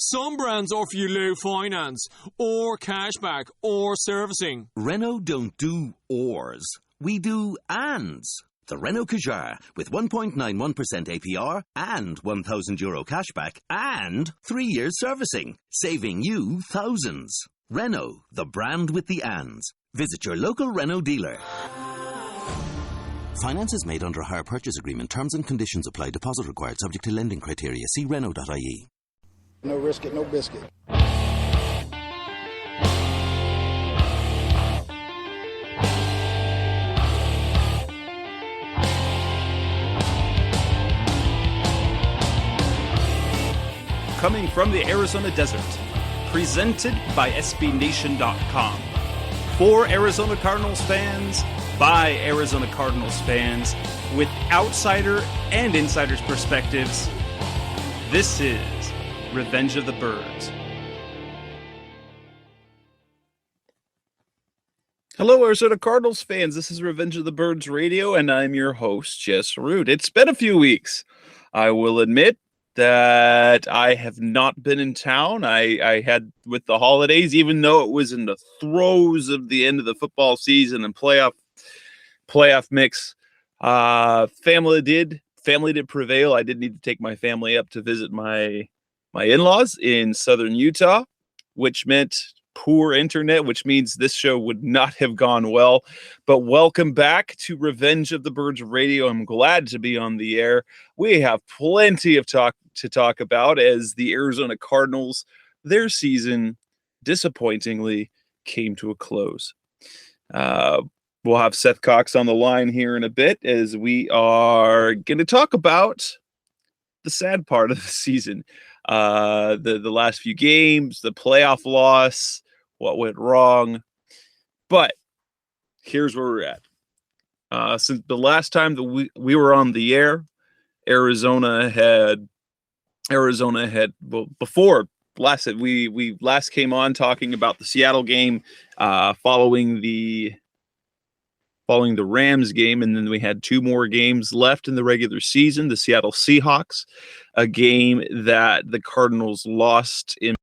Some brands offer you low finance, or cashback, or servicing. Renault don't do ors. We do ands. The Renault Kadjar with 1.91% APR and €1,000 cashback and 3 years servicing, saving you thousands. Renault, the brand with the ands. Visit your local Renault dealer. Finance is made under a hire purchase agreement. Terms and conditions apply. Deposit required. Subject to lending criteria. See Renault.ie. No risk it, no biscuit. Coming from the Arizona desert, presented by SBNation.com. For Arizona Cardinals fans, by Arizona Cardinals fans, with outsider and insider's perspectives, this is Revenge of the Birds. Hello, Arizona Cardinals fans. This is Revenge of the Birds Radio, and I'm your host, Jess Root. It's been a few weeks. I will admit that I have not been in town. I had, with the holidays, even though it was in the throes of the end of the football season and playoff mix, family did prevail. I did need to take my family up to visit my in-laws in southern Utah, which meant poor internet, which means this show would not have gone well. But welcome back to Revenge of the Birds Radio. I'm glad to be on the air. We have plenty of talk to talk about as the Arizona Cardinals, their season disappointingly came to a close. We'll have Seth Cox on the line here in a bit as we are going to talk about the sad part of the season. The last few games, the playoff loss, what went wrong. But here's where we're at. Since the last time that we were on the air, Arizona had before last we last came on talking about the Seattle game, following the Rams game, and then we had two more games left in the regular season. The Seattle Seahawks, a game that the Cardinals lost in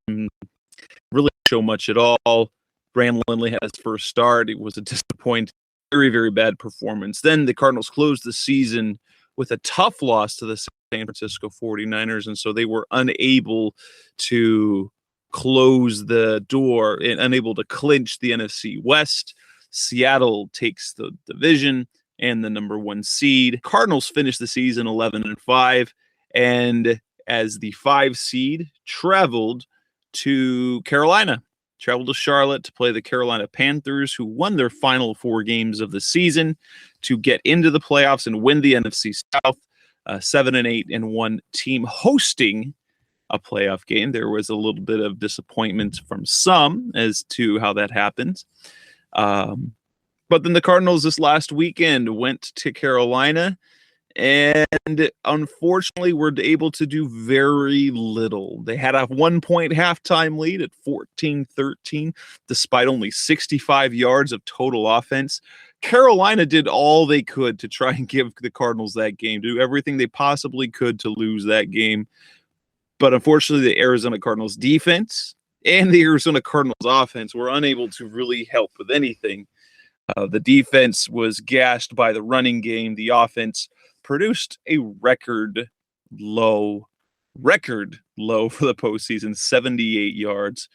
really show much at all. Brandon Lindley had his first start. It was a disappointing, very, very bad performance. Then the Cardinals closed the season with a tough loss to the San Francisco 49ers, and so they were unable to close the door and unable to clinch the NFC West. Seattle takes the division and the number one seed. Cardinals finished the season 11-5, and as the 5 seed traveled to Charlotte to play the Carolina Panthers, who won their final 4 games of the season to get into the playoffs and win the NFC South. 7-8-1 team hosting a playoff game. There was a little bit of disappointment from some as to how that happened. But then the Cardinals this last weekend went to Carolina and unfortunately were able to do very little. They had a 1-point halftime lead at 14-13, despite only 65 yards of total offense. Carolina did all they could to try and give the Cardinals that game, do everything they possibly could to lose that game. But unfortunately, the Arizona Cardinals defense and the Arizona Cardinals offense were unable to really help with anything. The defense was gashed by the running game. The offense produced a record low for the postseason, 78 yards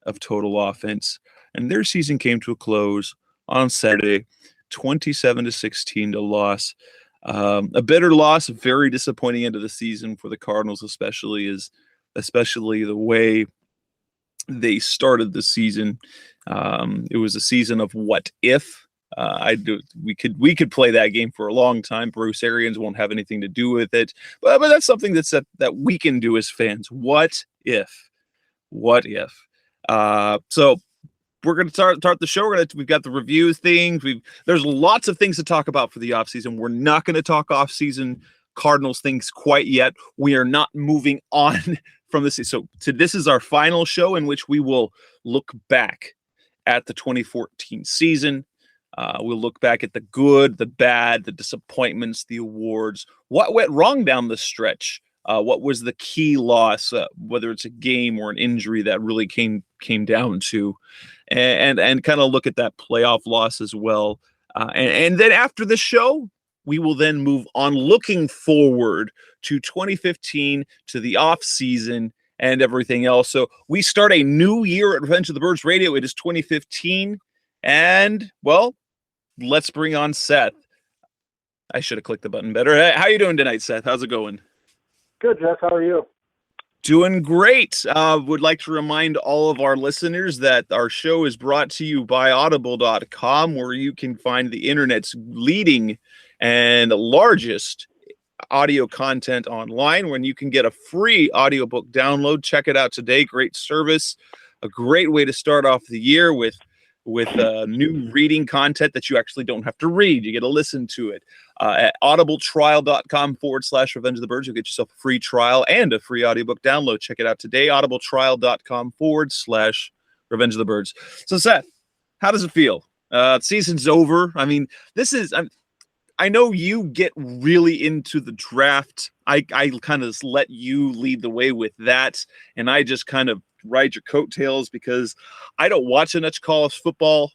of total offense. And their season came to a close on Saturday, 27-16 to loss. A bitter loss, a very disappointing end of the season for the Cardinals, especially the way they started the season. It was a season of what if. We could play that game for a long time. Bruce Arians won't have anything to do with it, but that's something that we can do as fans. What if? So we're going to start the show. We've got the review things. There's lots of things to talk about for the offseason. We're not going to talk offseason Cardinals things quite yet. We are not moving on from this. So this is our final show in which we will look back at the 2014 season. We'll look back at the good, the bad, the disappointments, the awards, what went wrong down the stretch What was the key loss, whether it's a game or an injury that really came down to, and kind of look at that playoff loss as well. And then after the show, we will then move on looking forward to 2015, to the off season and everything else. So we start a new year at Revenge of the Birds Radio. It is 2015. And, well, let's bring on Seth. I should have clicked the button better. How you doing tonight, Seth? How's it going? Good, Jess. How are you? Doing great. Would like to remind all of our listeners that our show is brought to you by audible.com, where you can find the internet's leading and largest audio content online, when you can get a free audiobook download. Check it out today. Great service. A great way to start off the year with new reading content that you actually don't have to read. You get to listen to it. At audibletrial.com/Revenge of the Birds, you'll get yourself a free trial and a free audiobook download. Check it out today. audibletrial.com/Revenge of the Birds. So, Seth, how does it feel? Season's over. I mean, I know you get really into the draft. I kind of let you lead the way with that, and I just kind of ride your coattails because I don't watch enough college football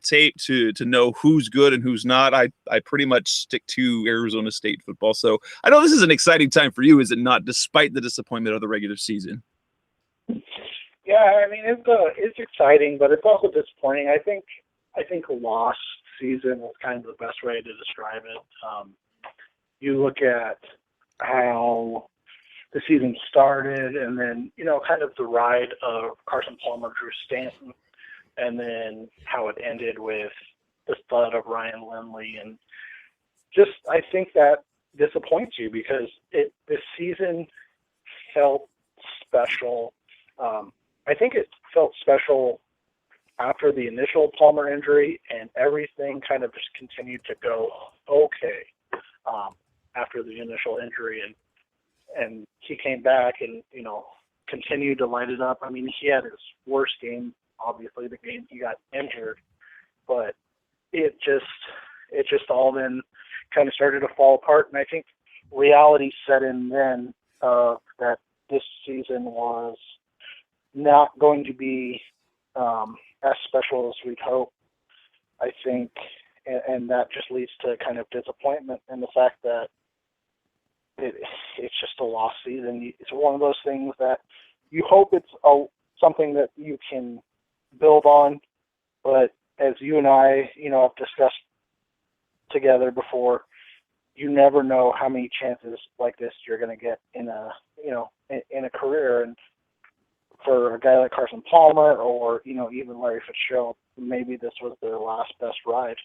tape to know who's good and who's not. I pretty much stick to Arizona State football. So I know this is an exciting time for you, is it not, despite the disappointment of the regular season? Yeah, I mean, it's exciting, but it's also disappointing. I think a lost season is kind of the best way to describe it. You look at how the season started, and then, kind of the ride of Carson Palmer, Drew Stanton, and then how it ended with the stud of Ryan Lindley. And just, I think that disappoints you because this season felt special. I think it felt special after the initial Palmer injury, and everything kind of just continued to go okay after the initial injury. And he came back and, continued to light it up. I mean, he had his worst game, obviously, the game he got injured, but it just all then kind of started to fall apart. And I think reality set in then that this season was not going to be as special as we'd hope, I think, and that just leads to kind of disappointment in the fact that it's just a lost season. It's one of those things that you hope it's something that you can build on, but as you and I, have discussed together before, you never know how many chances like this you're going to get in a career. And for a guy like Carson Palmer or, even Larry Fitzgerald, maybe this was their last best ride.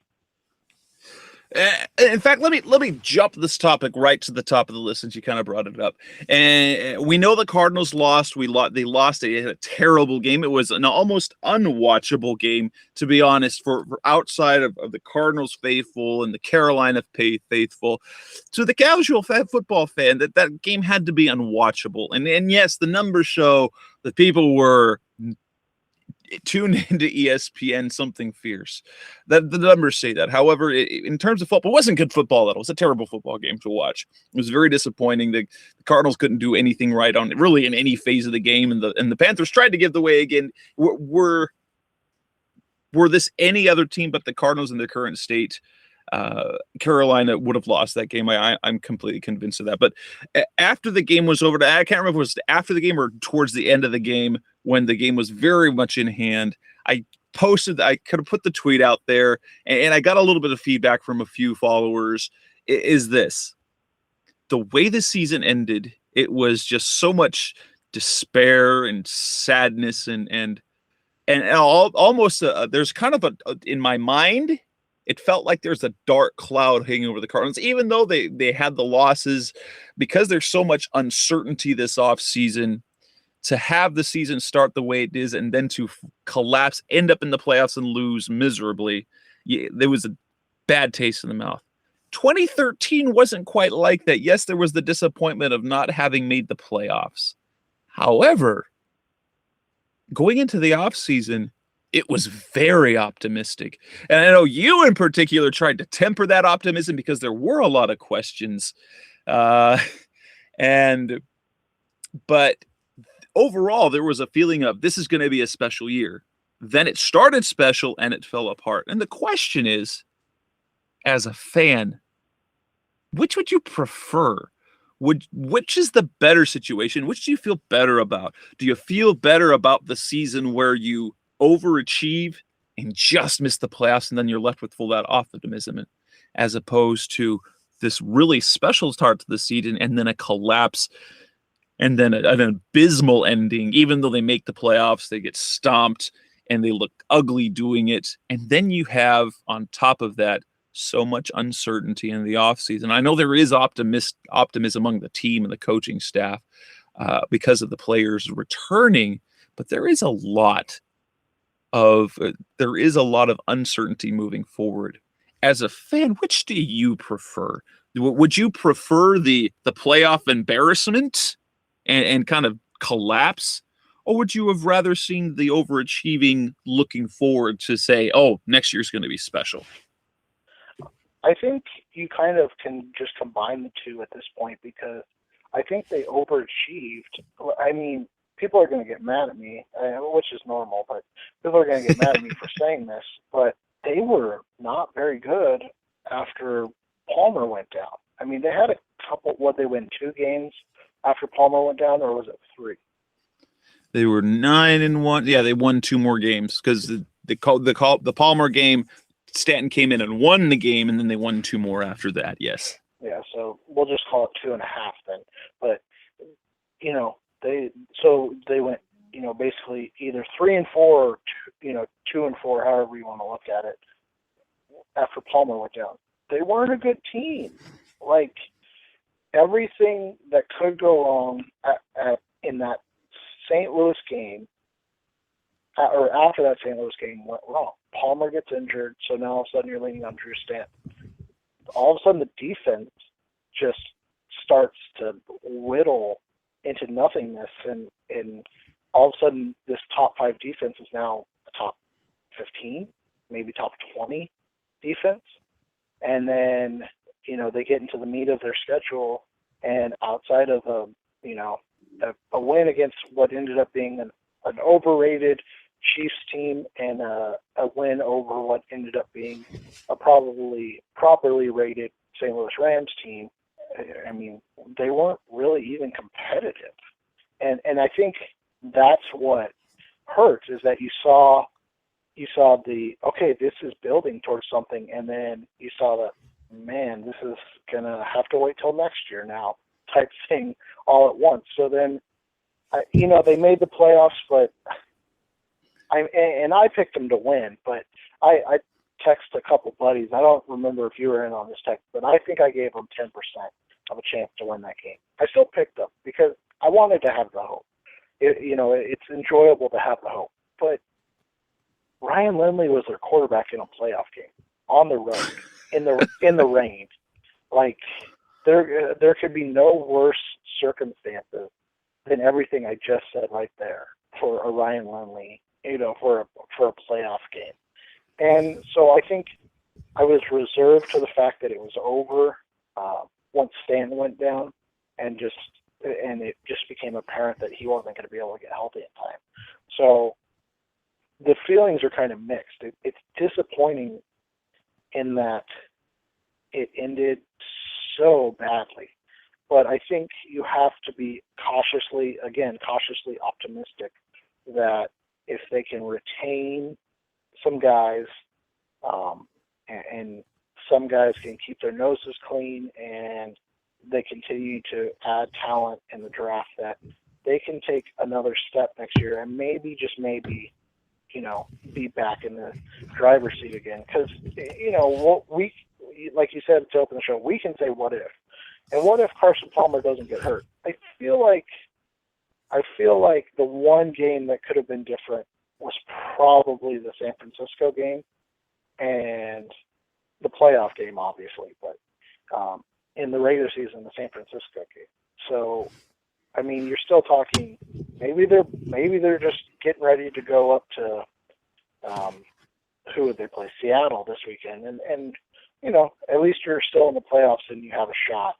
In fact, let me jump this topic right to the top of the list since you kind of brought it up. And we know the Cardinals lost. They lost a terrible game. It was an almost unwatchable game, to be honest, for outside of the Cardinals faithful and the Carolina faithful. To the casual football fan, that game had to be unwatchable. And yes, the numbers show that people were tuned into ESPN something fierce. That the numbers say that. However, in terms of football, it wasn't good football at all. It was a terrible football game to watch. It was very disappointing. The Cardinals couldn't do anything right on really in any phase of the game, and the Panthers tried to give the way again. Were this any other team but the Cardinals in their current state, Carolina would have lost that game. I'm completely convinced of that. But after the game was over, I can't remember if it was after the game or towards the end of the game, when the game was very much in hand, I could have put the tweet out there, and I got a little bit of feedback from a few followers. Is this the way the season ended? It was just so much despair and sadness and almost there's kind of in my mind, it felt like there's a dark cloud hanging over the Cardinals, even though they had the losses, because there's so much uncertainty this offseason. To have the season start the way it is and then to collapse, end up in the playoffs and lose miserably, there was a bad taste in the mouth. 2013 wasn't quite like that. Yes, there was the disappointment of not having made the playoffs. However, going into the offseason, it was very optimistic. And I know you in particular tried to temper that optimism because there were a lot of questions. But overall, there was a feeling of this is going to be a special year. Then it started special and it fell apart. And the question is, as a fan, which would you prefer? Which is the better situation? Which do you feel better about? Do you feel better about the season where you overachieve and just miss the playoffs and then you're left with full that optimism, as opposed to this really special start to the season and then a collapse and then an abysmal ending? Even though they make the playoffs, they get stomped and they look ugly doing it. And then you have, on top of that, so much uncertainty in the offseason. I know there is optimism among the team and the coaching staff because of the players returning, but there is a lot of uncertainty moving forward. As a fan, which do you prefer? Would you prefer the playoff embarrassment and kind of collapse? Or would you have rather seen the overachieving looking forward to say, oh, next year's going to be special? I think you kind of can just combine the two at this point, because I think they overachieved. I mean, people are going to get mad at me, which is normal, but people are going to get mad at me for saying this, but they were not very good after Palmer went down. I mean, they had a couple, they win 2 games after Palmer went down, or was it 3? They were 9-1. Yeah, they won 2 more games because the Palmer game, Stanton came in and won the game, and then they won 2 more after that. Yes. Yeah, so we'll just call it 2.5 then. But they went, basically either 3-4 or 2-4, however you want to look at it, after Palmer went down. They weren't a good team. Like, everything that could go wrong in that St. Louis game, or after that St. Louis game, went wrong. Palmer gets injured, so now all of a sudden you're leaning on Drew Stanton. All of a sudden the defense just starts to whittle into nothingness, and all of a sudden this top 5 defense is now a top 15, maybe top 20 defense. And then, they get into the meat of their schedule, and outside of a win against what ended up being an overrated Chiefs team and a win over what ended up being a probably properly rated St. Louis Rams team, I mean, they weren't really even competitive. And I think that's what hurts, is that you saw this is building towards something, and then you saw that, man, this is going to have to wait till next year now type thing all at once. So then, they made the playoffs, but I picked them to win, but I texted a couple buddies. I don't remember if you were in on this text, but I think I gave them 10% of a chance to win that game. I still picked them because I wanted to have the hope. It's enjoyable to have the hope. But Ryan Lindley was their quarterback in a playoff game on the road in the rain. Like, there could be no worse circumstances than everything I just said right there for a Ryan Lindley, for a playoff game. And so I think I was reserved to the fact that it was over once Stanton went down, and it just became apparent that he wasn't going to be able to get healthy in time. So the feelings are kind of mixed. It's disappointing in that it ended so badly. But I think you have to be cautiously optimistic that if they can retain some guys, and some guys can keep their noses clean, and they continue to add talent in the draft, that they can take another step next year and maybe, just maybe, be back in the driver's seat again. Because, we, like you said to open the show, we can say what if. And what if Carson Palmer doesn't get hurt? I feel like the one game that could have been different was probably the San Francisco game and the playoff game, obviously, but in the regular season, the San Francisco game. So, I mean, you're still talking. Maybe they're just getting ready to go up to who would they play? Seattle this weekend, and at least you're still in the playoffs and you have a shot.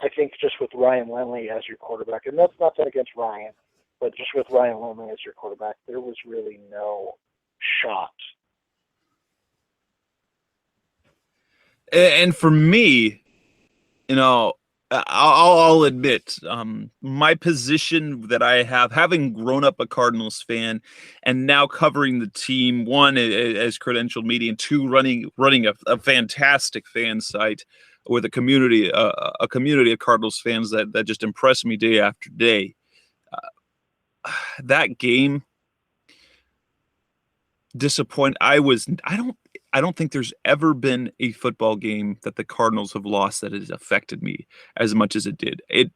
I think just with Ryan Lindley as your quarterback, and that's nothing against Ryan, but just with Ryan Lindley as your quarterback, there was really no shot. And for me, I'll admit, my position that I have, having grown up a Cardinals fan, and now covering the team, one as credentialed media, and two running a fantastic fan site with a community of Cardinals fans that just impress me day after day. That game, disappointed. I don't think there's ever been a football game that the Cardinals have lost that has affected me as much as it did. It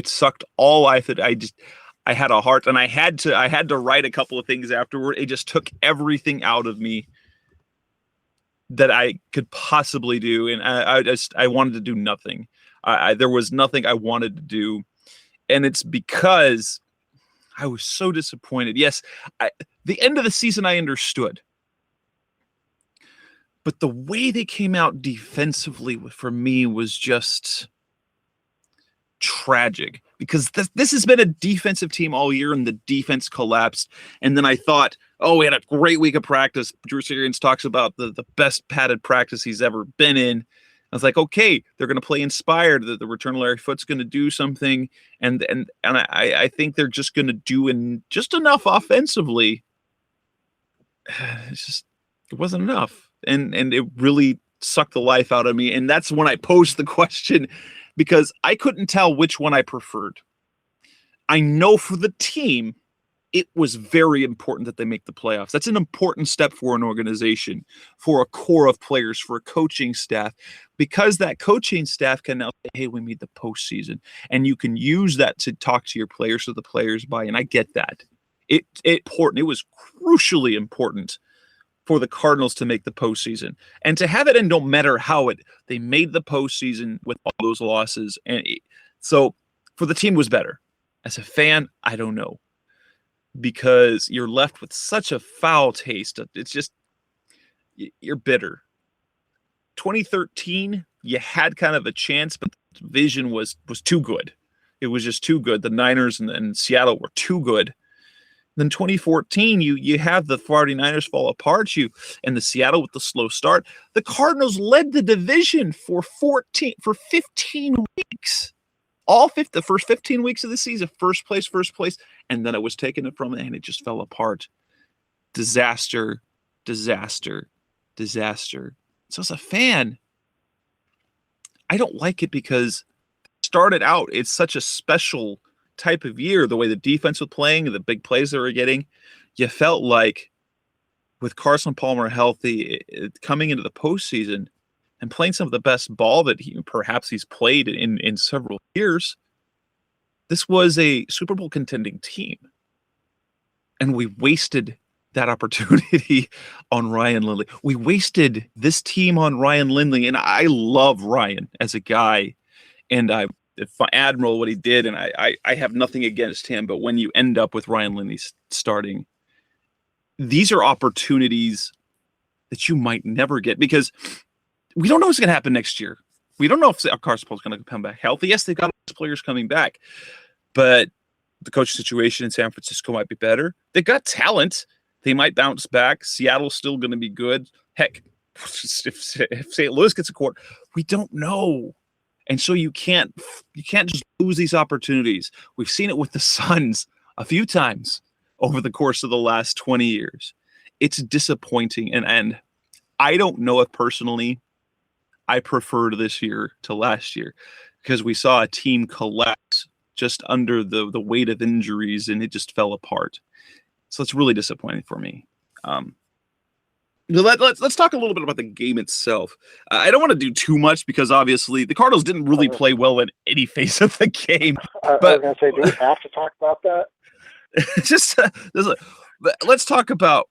sucked all life. I had a heart, and I had to write a couple of things afterward. It just took everything out of me that I could possibly do, and I wanted to do nothing. There was nothing I wanted to do, and it's because I was so disappointed. Yes, the end of the season I understood. But the way they came out defensively for me was just tragic, because this has been a defensive team all year, and the defense collapsed. And then I thought, oh, we had a great week of practice. Bruce Arians talks about the best padded practice he's ever been in. I was like, okay, they're going to play inspired. The return of Larry Foote's going to do something, and I think they're just going to do just enough offensively. It wasn't enough. And it really sucked the life out of me. And that's when I posed the question, because I couldn't tell which one I preferred. I know for the team, it was very important that they make the playoffs. That's an important step for an organization, for a core of players, for a coaching staff, because that coaching staff can now say, hey, we made the postseason. And you can use that to talk to your players so the players buy in. I get that. It was crucially important for the Cardinals to make the postseason, and to have it in, no matter how they made the postseason with all those losses. And so for the team was better. As a fan, I don't know, because you're left with such a foul taste. It's just, you're bitter. 2013, you had kind of a chance, but the division was too good. It was just too good. The Niners and Seattle were too good. Then 2014, you have the 49ers fall apart, and the Seattle with the slow start. The Cardinals led the division for 15 weeks. The first 15 weeks of the season, first place, and then it was taken from it, and it just fell apart. Disaster. So as a fan, I don't like it, because it started out, it's such a special type of year, the way the defense was playing, the big plays they were getting. You felt like with Carson Palmer healthy, coming into the postseason and playing some of the best ball that he's played in several years, this was a Super Bowl contending team. And we wasted that opportunity on Ryan Lindley. We wasted this team on Ryan Lindley, and I love Ryan as a guy, and I admiral what he did, and I have nothing against him. But when you end up with Ryan Lindley starting, these are opportunities that you might never get, because we don't know what's going to happen next year. We don't know if Carson Palmer's going to come back healthy. Yes, they've got players coming back, but the coaching situation in San Francisco might be better. They've got talent. They might bounce back. Seattle's still going to be good. Heck, if St. Louis gets a quarter, we don't know. And so you can't just lose these opportunities. We've seen it with the Suns a few times over the course of the last 20 years. It's disappointing. And I don't know if personally I preferred this year to last year, because we saw a team collapse just under the weight of injuries, and it just fell apart. So it's really disappointing for me. Let's talk a little bit about the game itself. I don't want to do too much, because obviously the Cardinals didn't really play well in any phase of the game. But I was going to say, do we have to talk about that? Let's talk about,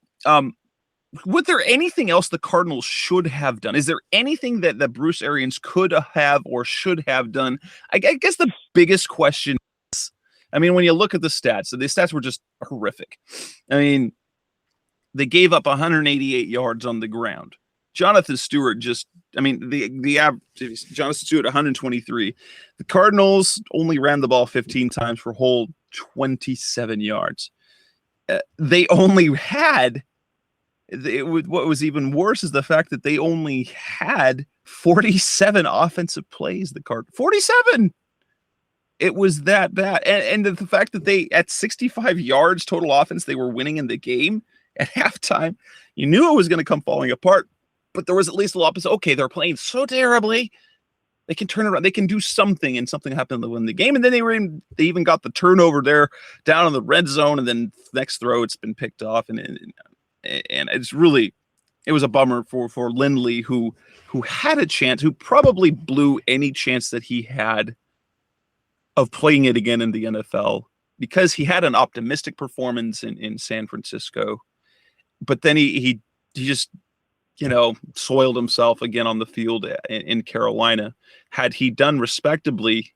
was there anything else the Cardinals should have done? Is there anything that Bruce Arians could have or should have done? I guess the biggest question is, when you look at the stats were just horrific. They gave up 188 yards on the ground. Jonathan Stewart Jonathan Stewart 123. The Cardinals only ran the ball 15 times for a whole 27 yards. They only had what was even worse is the fact that they only had 47 offensive plays. The Card 47. It was that bad, and the fact that they at 65 yards total offense they were winning in the game at halftime. You knew it was going to come falling apart, but there was at least a lot of, okay, they're playing so terribly. They can turn around. They can do something, and something happened to win the game. And then they even got the turnover there down in the red zone, and then next throw it's been picked off, and it's really, it was a bummer for Lindley who had a chance, who probably blew any chance that he had of playing it again in the NFL because he had an optimistic performance in San Francisco, but then he just, soiled himself again on the field in Carolina. Had he done respectably,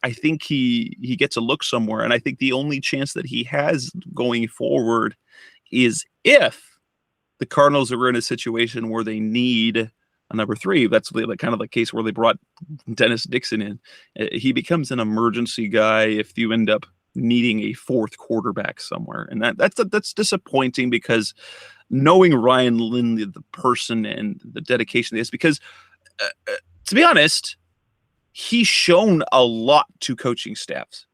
I think he gets a look somewhere. And I think the only chance that he has going forward is if the Cardinals are in a situation where they need a number 3. That's kind of the case where they brought Dennis Dixon in. He becomes an emergency guy if you end up needing a 4th quarterback somewhere. And that's disappointing because knowing Ryan Lindley, the person and the dedication is because to be honest, he's shown a lot to coaching staffs.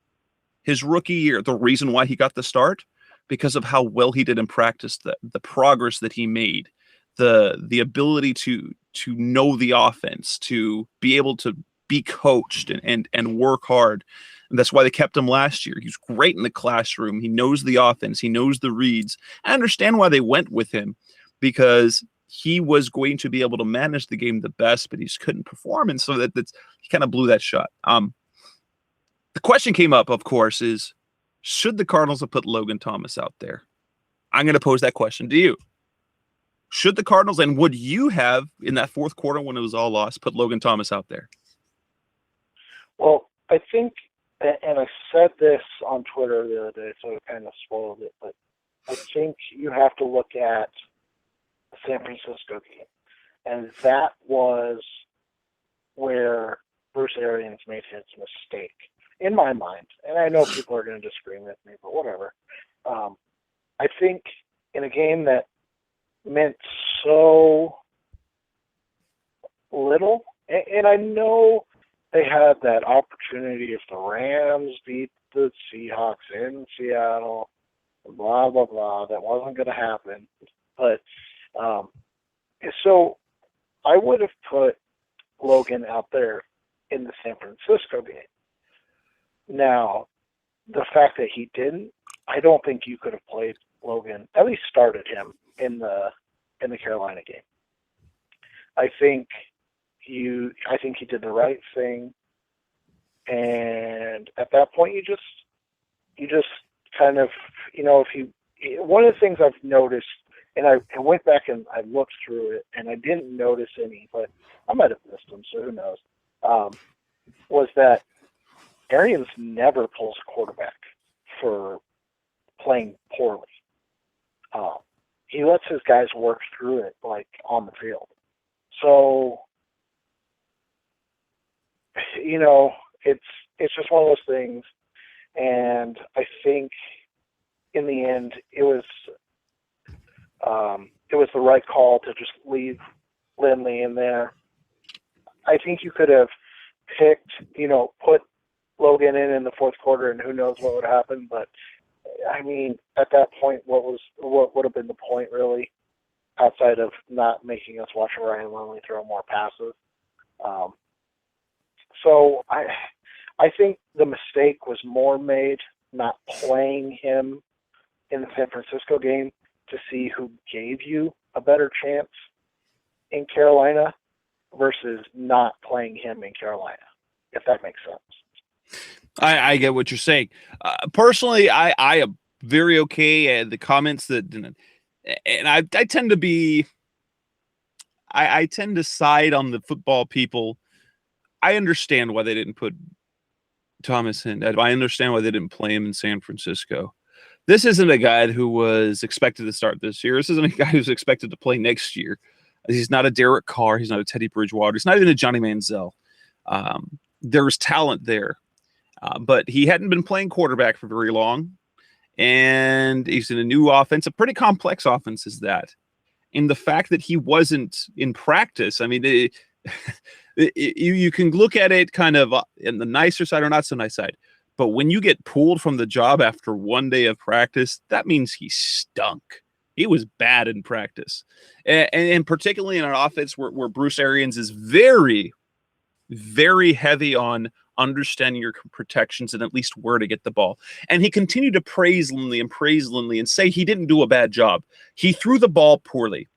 His rookie year, the reason why he got the start, because of how well he did in practice, the progress that he made, the ability to know the offense, to be able to be coached and work hard. And that's why they kept him last year. He's great in the classroom. He knows the offense. He knows the reads. I understand why they went with him, because he was going to be able to manage the game the best, but he just couldn't perform. And so he kind of blew that shot. The question came up, of course, is should the Cardinals have put Logan Thomas out there? I'm going to pose that question to you. Should the Cardinals, and would you have, in that 4th quarter when it was all lost, put Logan Thomas out there? Well, I think, and I said this on Twitter the other day, so it kind of spoiled it, but I think you have to look at the San Francisco game. And that was where Bruce Arians made his mistake, in my mind. And I know people are going to disagree with me, but whatever. I think in a game that meant so little, and I know they had that opportunity if the Rams beat the Seahawks in Seattle, blah, blah, blah. That wasn't going to happen. But so I would have put Logan out there in the San Francisco game. Now, the fact that he didn't, I don't think you could have played Logan, at least started him in the Carolina game. I think he did the right thing, and at that point you just kind of, one of the things I've noticed, and I went back and I looked through it and I didn't notice any, but I might have missed them, so who knows, was that Arians never pulls a quarterback for playing poorly. He lets his guys work through it, like, on the field. So, it's just one of those things. And I think in the end, it was the right call to just leave Lindley in there. I think you could have picked, put Logan in the 4th quarter, and who knows what would happen. But I mean, at that point, what would have been the point, really, outside of not making us watch Ryan Lindley throw more passes? So I think the mistake was more made not playing him in the San Francisco game to see who gave you a better chance in Carolina versus not playing him in Carolina, if that makes sense. I get what you're saying. Personally, I am very okay at the comments that, and I tend to be, I tend to side on the football people. I understand why they didn't put Thomas in. I understand why they didn't play him in San Francisco. This isn't a guy who was expected to start this year. This isn't a guy who's expected to play next year. He's not a Derek Carr. He's not a Teddy Bridgewater. He's not even a Johnny Manziel. There's talent there. But he hadn't been playing quarterback for very long. And he's in a new offense, a pretty complex offense is that. And the fact that he wasn't in practice, I mean, you can look at it kind of in the nicer side or not so nice side. But when you get pulled from the job after one day of practice, that means he stunk. He was bad in practice. And particularly in an offense where Bruce Arians is very, very heavy on understanding your protections and at least where to get the ball. And he continued to praise Lindley and say he didn't do a bad job. He threw the ball poorly.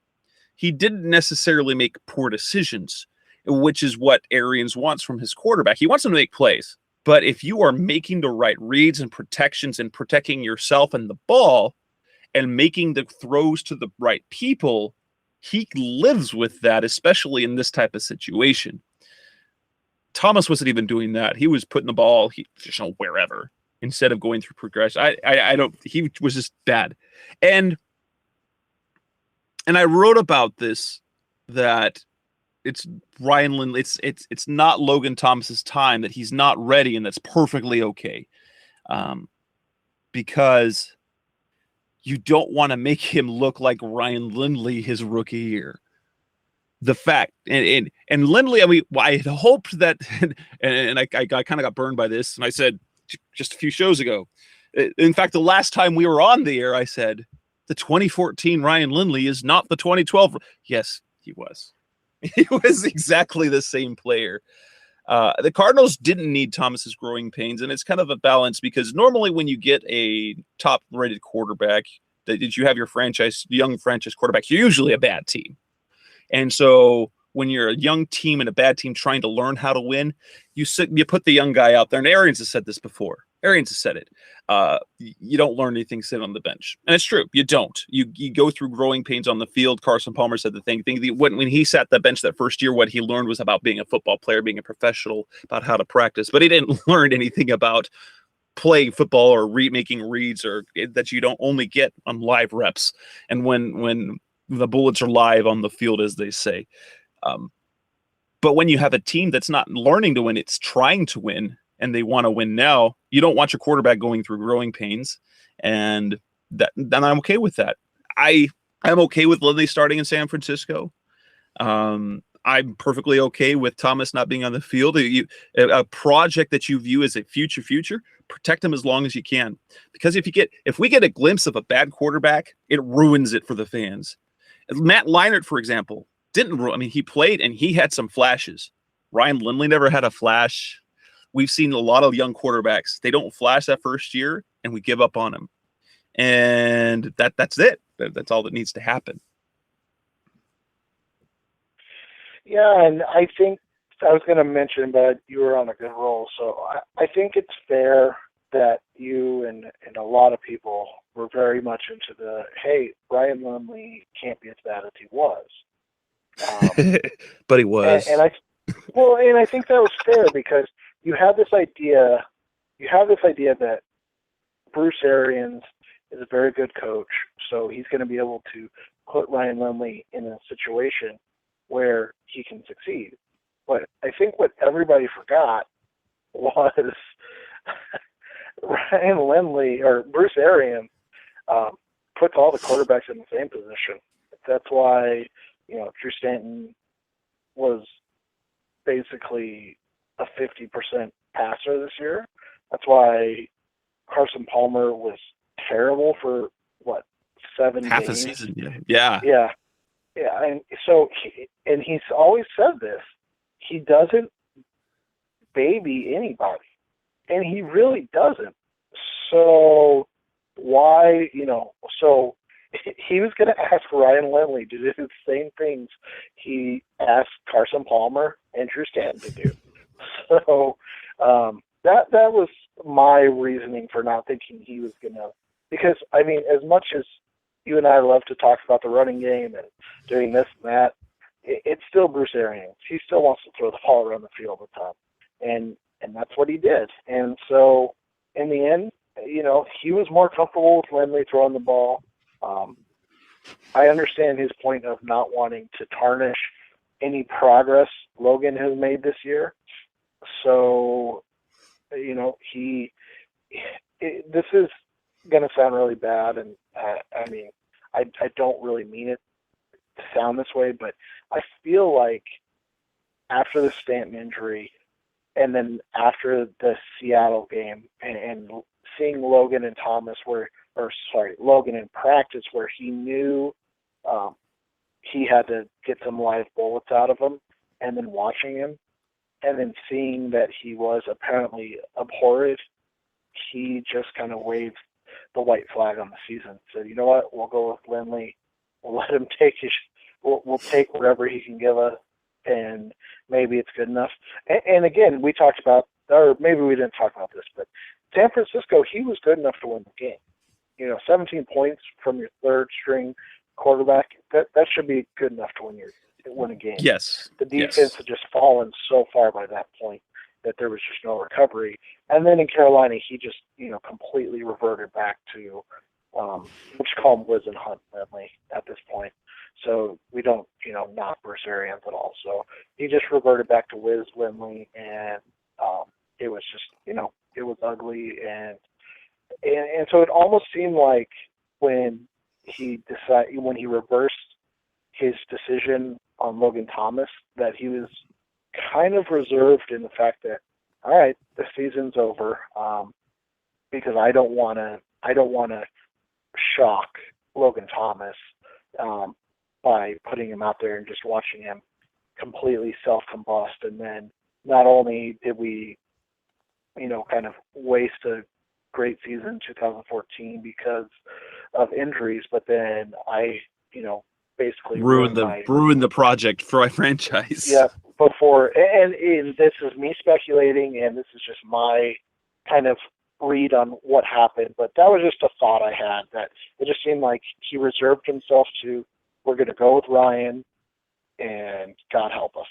He didn't necessarily make poor decisions, which is what Arians wants from his quarterback. He wants him to make plays. But if you are making the right reads and protections and protecting yourself and the ball and making the throws to the right people, he lives with that, especially in this type of situation. Thomas wasn't even doing that. He was putting the ball wherever instead of going through progression. I don't. He was just bad, and I wrote about this that it's Ryan Lindley. It's not Logan Thomas's time, that he's not ready, and that's perfectly okay, because you don't want to make him look like Ryan Lindley his rookie year. The fact and Lindley, I mean, I had hoped that, and I kind of got burned by this, and I said just a few shows ago. In fact, the last time we were on the air, I said the 2014 Ryan Lindley is not the 2012. Yes, he was. He was exactly the same player. The Cardinals didn't need Thomas's growing pains, and it's kind of a balance because normally when you get a top-rated quarterback, that you have your young franchise quarterback, you're usually a bad team. And so when you're a young team and a bad team trying to learn how to win, you put the young guy out there. And Arians has said this before. Arians has said it. You don't learn anything sitting on the bench. And it's true. You don't. You go through growing pains on the field. Carson Palmer said the thing. When he sat the bench that first year, what he learned was about being a football player, being a professional, about how to practice. But he didn't learn anything about playing football or making reads, or that you don't only get on live reps. And when the bullets are live on the field, as they say. But when you have a team that's not learning to win, it's trying to win, and they want to win now, you don't want your quarterback going through growing pains. And I'm okay with that. I'm okay with Lindley starting in San Francisco. I'm perfectly okay with Thomas not being on the field. A project that you view as a future, protect him as long as you can. Because if we get a glimpse of a bad quarterback, it ruins it for the fans. Matt Leinart, for example, he played and he had some flashes. Ryan Lindley never had a flash. We've seen a lot of young quarterbacks. They don't flash that first year, and we give up on them. And that's it. That's all that needs to happen. Yeah, and I think I was going to mention, but you were on a good roll. So I think it's fair that you and a lot of people were very much into hey, Ryan Lindley can't be as bad as he was. But he was. And I think that was fair because you have this idea that Bruce Arians is a very good coach, so he's going to be able to put Ryan Lindley in a situation where he can succeed. But I think what everybody forgot was Ryan Lindley, or Bruce Arians, puts all the quarterbacks in the same position. That's why, Drew Stanton was basically a 50% passer this year. That's why Carson Palmer was terrible for 7 half games? a season. Yeah. Yeah. And so he's always said this. He doesn't baby anybody, and he really doesn't. So why, so he was going to ask Ryan Lindley to do the same things he asked Carson Palmer and Drew Stanton to do. So that was my reasoning for not thinking he was going to, because, as much as you and I love to talk about the running game and doing this and that, it's still Bruce Arians. He still wants to throw the ball around the field a ton. And that's what he did. And so in the end, he was more comfortable with Lindley throwing the ball. I understand his point of not wanting to tarnish any progress Logan has made this year. So, this is going to sound really bad, and I don't really mean it to sound this way, but I feel like after the Stanton injury, and then after the Seattle game, and seeing Logan in practice where he knew he had to get some live bullets out of him, and then watching him, and then seeing that he was apparently abhorred, he just kind of waved the white flag on the season. Said, you know what, we'll go with Lindley. We'll let him take we'll take whatever he can give us, and maybe it's good enough. And again, we talked about, or maybe we didn't talk about this, but San Francisco, he was good enough to win the game. 17 points from your third string quarterback, that should be good enough to win a game. Yes. The defense had just fallen so far by that point that there was just no recovery. And then in Carolina, he just, completely reverted back to, let's call him Wiz and Hunt Lindley at this point. So we don't, knock Bruce Arians at all. So he just reverted back to Wiz Lindley, and it was just, it was ugly. And so it almost seemed like when he reversed his decision on Logan Thomas, that he was kind of reserved in the fact that, all right, the season's over, because I don't want to shock Logan Thomas by putting him out there and just watching him completely self-combust. And then not only did we, kind of waste a great season in 2014 because of injuries, but then I, basically ruined the project for my franchise. Yeah, before, and this is me speculating, and this is just my kind of read on what happened, but that was just a thought I had, that it just seemed like he reserved himself to, we're going to go with Ryan, and God help us.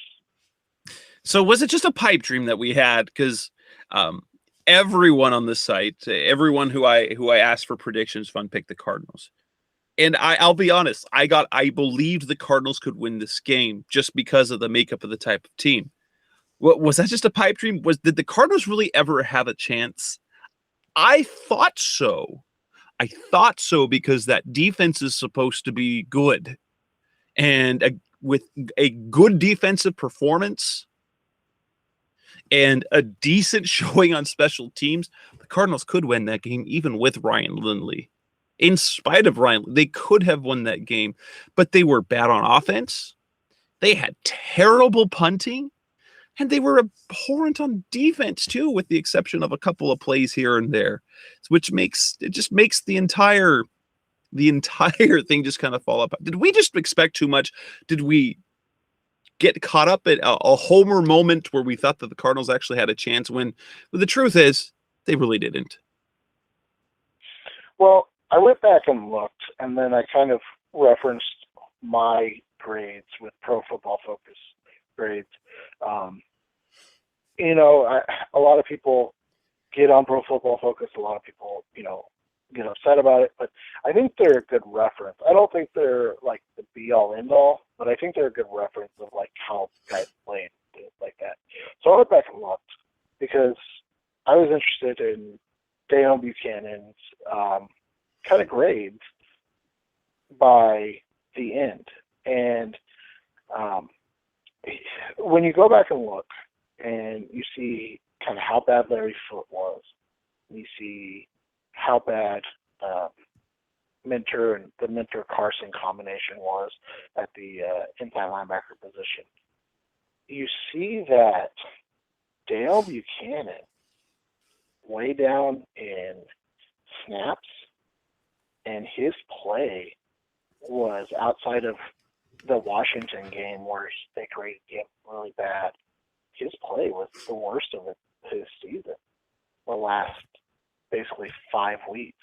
So was it just a pipe dream that we had? Because everyone on the site, everyone who I asked for predictions fun picked the Cardinals. And I'll be honest, I believed the Cardinals could win this game just because of the makeup of the type of team. Was that just a pipe dream? Did the Cardinals really ever have a chance? I thought so. Because that defense is supposed to be good. And with a good defensive performance and a decent showing on special teams, the Cardinals could win that game even with Ryan Lindley. In spite of Ryan, they could have won that game, but they were bad on offense. They had terrible punting, and they were abhorrent on defense too, with the exception of a couple of plays here and there, which makes the entire thing just kind of fall apart. Did we just expect too much? Did we get caught up at a homer moment where we thought that the Cardinals actually had a chance when the truth is they really didn't? Well, I went back and looked, and then I kind of referenced my grades with Pro Football Focus grades. A lot of people get on Pro Football Focus. A lot of people, get upset about it, but I think they're a good reference. I don't think they're like the be-all, end-all, but I think they're a good reference of like how guys played, things like that. So I went back and looked because I was interested in Dale Buchanan's kind of grades by the end. And when you go back and look and you see kind of how bad Larry Foote was, you see how bad Minter and the Minter-Carson combination was at the inside linebacker position, you see that Dale Buchanan, way down in snaps, and his play was outside of the Washington game where they graded him really bad. His play was the worst of his season, the last basically 5 weeks.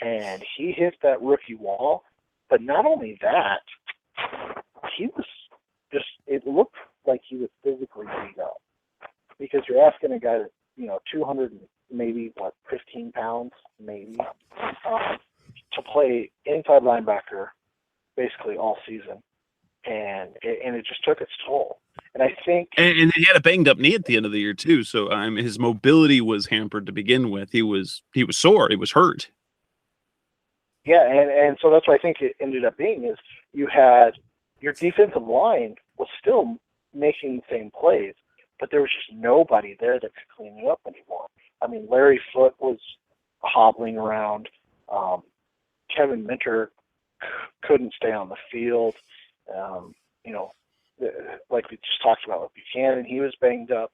And he hit that rookie wall, but not only that, he was just, it looked like he was physically beat up. Because you're asking a guy that, 200 maybe, 15 pounds, maybe, to play inside linebacker basically all season, and it just took its toll. And I think, and he had a banged up knee at the end of the year too, so his mobility was hampered to begin with. He was sore, he was hurt. yeah, and so that's what I think it ended up being is you had your defensive line was still making the same plays, but there was just nobody there that could clean it up anymore. I mean, Larry Foote was hobbling around. Kevin Minter couldn't stay on the field. Like we just talked about with Buchanan, he was banged up.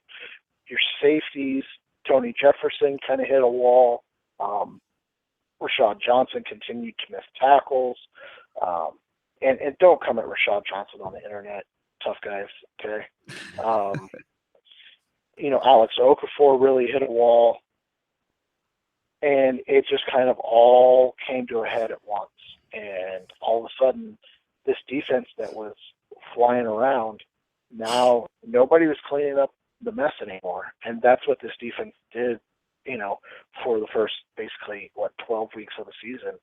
Your safeties, Tony Jefferson kind of hit a wall. Rashad Johnson continued to miss tackles. And don't come at Rashad Johnson on the internet, tough guys, okay? Alex Okafor really hit a wall. And it just kind of all came to a head at once. And all of a sudden, this defense that was flying around, now nobody was cleaning up the mess anymore. And that's what this defense did, for the first basically, 12 weeks of the season,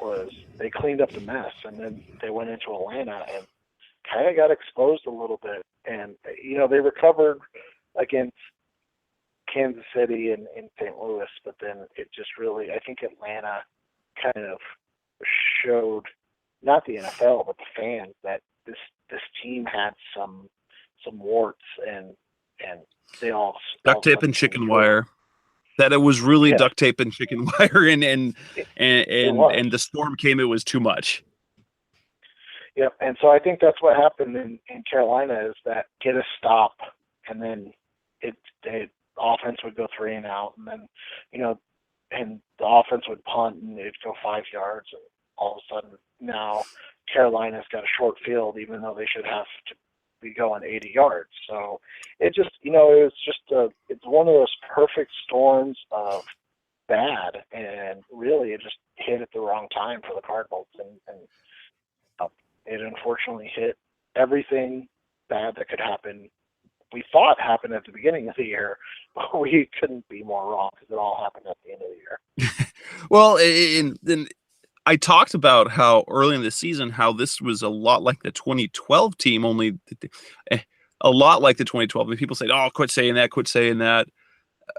was they cleaned up the mess. And then they went into Atlanta and kind of got exposed a little bit. And, they recovered against Kansas City and St. Louis, but then it just really, I think Atlanta kind of showed, not the NFL, but the fans, that this team had some warts, and they all duct tape and chicken wire. That it was really duct tape and chicken wire, and the storm came. It was too much. Yep, and so I think that's what happened in Carolina is that get a stop, and then the offense would go 3 and out, and then and the offense would punt and it'd go 5 yards, and all of a sudden now Carolina's got a short field, even though they should have to be going 80 yards. So it just, it's one of those perfect storms of bad, and really it just hit at the wrong time for the Cardinals, and it unfortunately hit everything bad that could happen. We thought happened at the beginning of the year, but we couldn't be more wrong because it all happened at the end of the year. Well, and I talked about how early in the season, how this was a lot like the 2012 team, only a lot like the 2012. And people say, "Oh, quit saying that."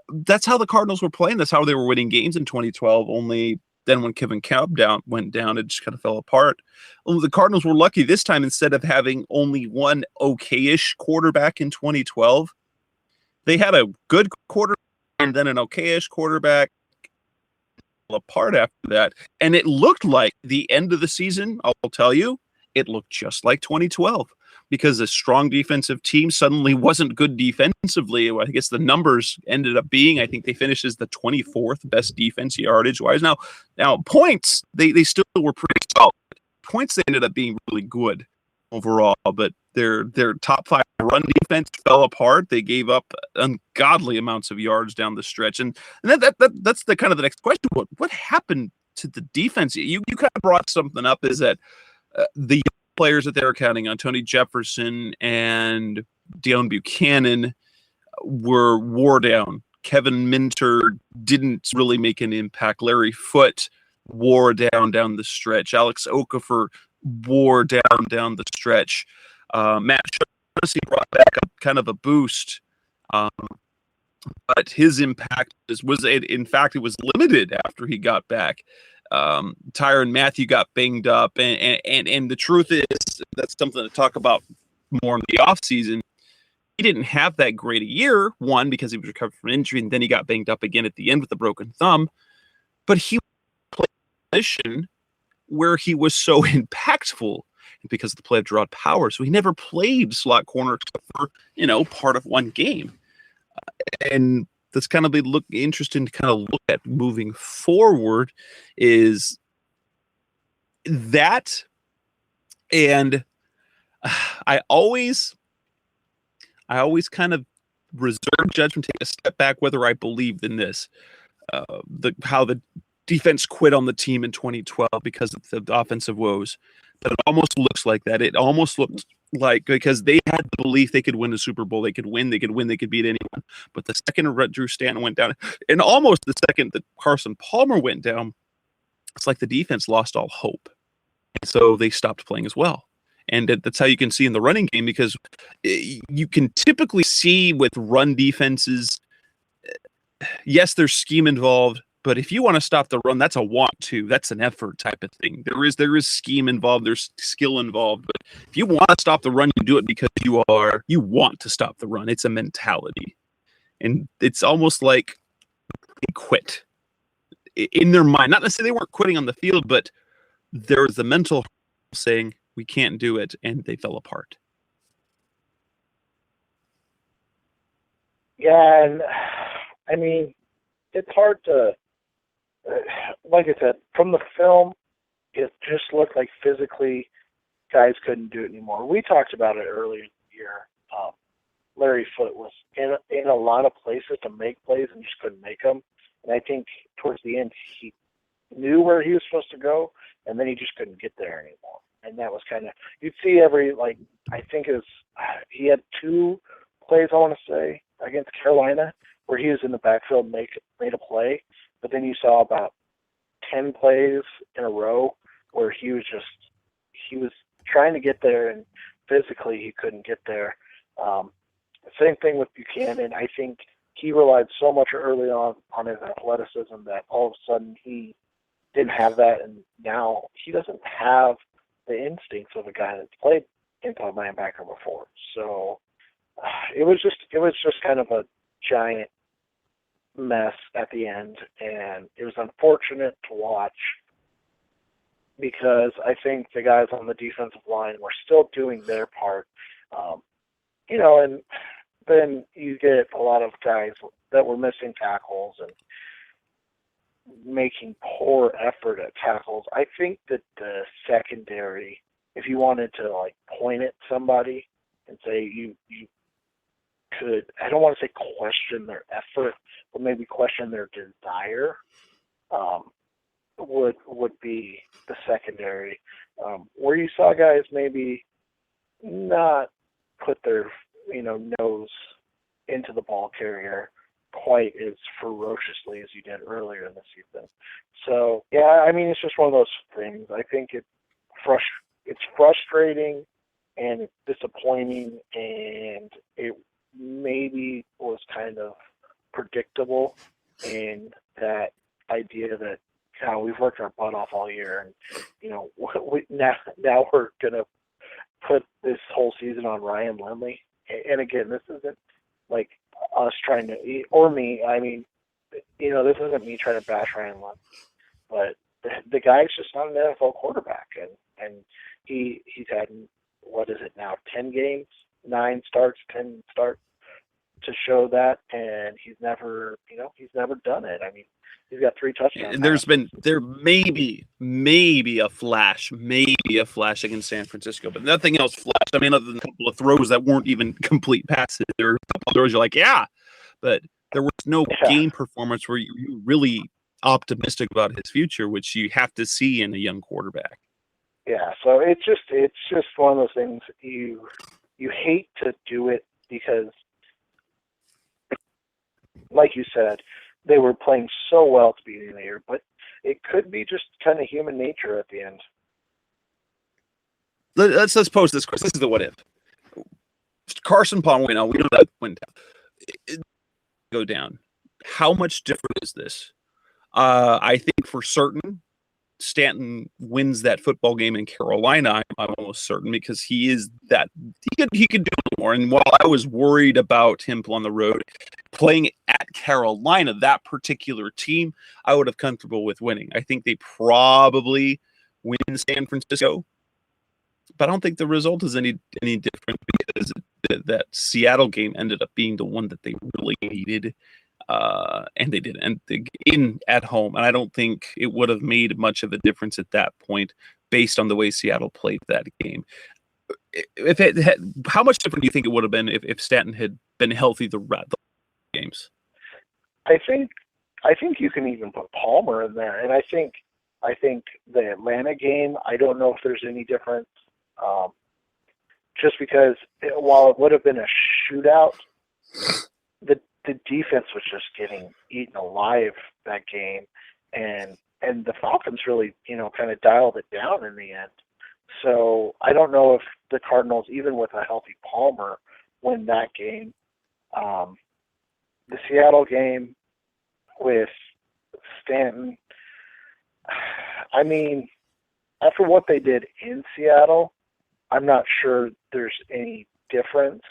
That's how the Cardinals were playing. That's how they were winning games in 2012. Only then when Kevin Cobb went down, it just kind of fell apart. Well, the Cardinals were lucky this time. Instead of having only one okay-ish quarterback in 2012, they had a good quarterback and then an okay-ish quarterback. Apart after that, and it looked like the end of the season. I'll tell you, it looked just like 2012 because a strong defensive team suddenly wasn't good defensively. I guess the numbers ended up being, I think they finished as the 24th best defense yardage wise. Now points, they still were pretty solid. Points, they ended up being really good overall, but their top 5 run defense fell apart. They gave up ungodly amounts of yards down the stretch, and that's the kind of the next question. What happened to the defense? You kind of brought something up, is that the players that they were counting on, Tony Jefferson and Deion Buchanan, wore down. Kevin Minter didn't really make an impact. Larry Foote wore down the stretch. Alex Okafor wore down the stretch. Matt Shaughnessy brought back kind of a boost, but his impact was limited after he got back. Tyrann Mathieu got banged up, and the truth is, that's something to talk about more in the offseason. He didn't have that great a year, one, because he was recovering from injury, and then he got banged up again at the end with a broken thumb. But he played a position where he was so impactful because of the play of Gerard Power. So he never played slot corner except for, part of one game. And that's kind of interesting to kind of look at moving forward, is that. And I always kind of reserve judgment, take a step back, whether I believe in this, how the defense quit on the team in 2012 because of the offensive woes. But it almost looks like that. It almost looked like, because they had the belief they could win the Super Bowl, they could beat anyone. But the second Drew Stanton went down, and almost the second that Carson Palmer went down, it's like the defense lost all hope. So they stopped playing as well. And that's how you can see in the running game, because you can typically see with run defenses, yes, there's scheme involved, but if you want to stop the run, that's a want to. That's an effort type of thing. There is scheme involved. There's skill involved. But if you want to stop the run, you do it because you want to stop the run. It's a mentality. And it's almost like they quit in their mind. Not necessarily they weren't quitting on the field, but there was the mental saying, we can't do it, and they fell apart. Yeah, and I mean, it's hard to, like I said, from the film, it just looked like physically guys couldn't do it anymore. We talked about it earlier in the year. Larry Foote was in a lot of places to make plays and just couldn't make them. And I think towards the end, he knew where he was supposed to go, and then he just couldn't get there anymore. And that was kind of, you'd see I think he had 2 plays, I want to say, against Carolina, where he was in the backfield, made a play, but then you saw about 10 plays in a row where he was trying to get there, and physically he couldn't get there. Same thing with Buchanan. I think he relied so much early on his athleticism that all of a sudden he didn't have that, and now he doesn't have the instincts of a guy that's played inside linebacker before. So it was just kind of a giant mess at the end, and it was unfortunate to watch because I think the guys on the defensive line were still doing their part. And then you get a lot of guys that were missing tackles and making poor effort at tackles. I think that the secondary, if you wanted to point at somebody and say you could, I don't want to say question their effort, but maybe question their desire, would be the secondary, where you saw guys maybe not put their nose into the ball carrier quite as ferociously as you did earlier in the season. So yeah, I mean, it's just one of those things. I think it's frustrating and disappointing, and it maybe was kind of predictable in that idea that we've worked our butt off all year, and now we're gonna put this whole season on Ryan Lindley. And again, this isn't like us trying to, or me. I mean, this isn't me trying to bash Ryan Lindley, but the guy's just not an NFL quarterback, and he's had, what is it now, 10 games, 9 starts, 10 starts to show that, and he's never done it. I mean, he's got 3 touchdowns. And there may be a flash against San Francisco, but nothing else flashed. I mean, other than a couple of throws that weren't even complete passes. There were a couple of throws you're like, yeah, but there was no game performance where you really optimistic about his future, which you have to see in a young quarterback. Yeah, so it's just one of those things you hate to do it because, like you said, they were playing so well at the beginning of the year, but it could be just kind of human nature at the end. Let's pose this question. This is the what if. Carson Palmer went out. We know that went down. Go down. How much different is this? I think for certain, Stanton wins that football game in Carolina. I'm almost certain, because he is that he could do more. And while I was worried about him on the road playing at Carolina, that particular team, I would have comfortable with winning. I think they probably win San Francisco, but I don't think the result is any different, because that Seattle game ended up being the one that they really needed. And they did, and at home, and I don't think it would have made much of a difference at that point, based on the way Seattle played that game. How much different do you think it would have been if Stanton had been healthy the games? I think you can even put Palmer in there, and I think the Atlanta game, I don't know if there's any difference, just because while it would have been a shootout, the defense was just getting eaten alive that game, and and the Falcons really, kind of dialed it down in the end. So I don't know if the Cardinals, even with a healthy Palmer, win that game. The Seattle game with Stanton, I mean, after what they did in Seattle, I'm not sure there's any difference.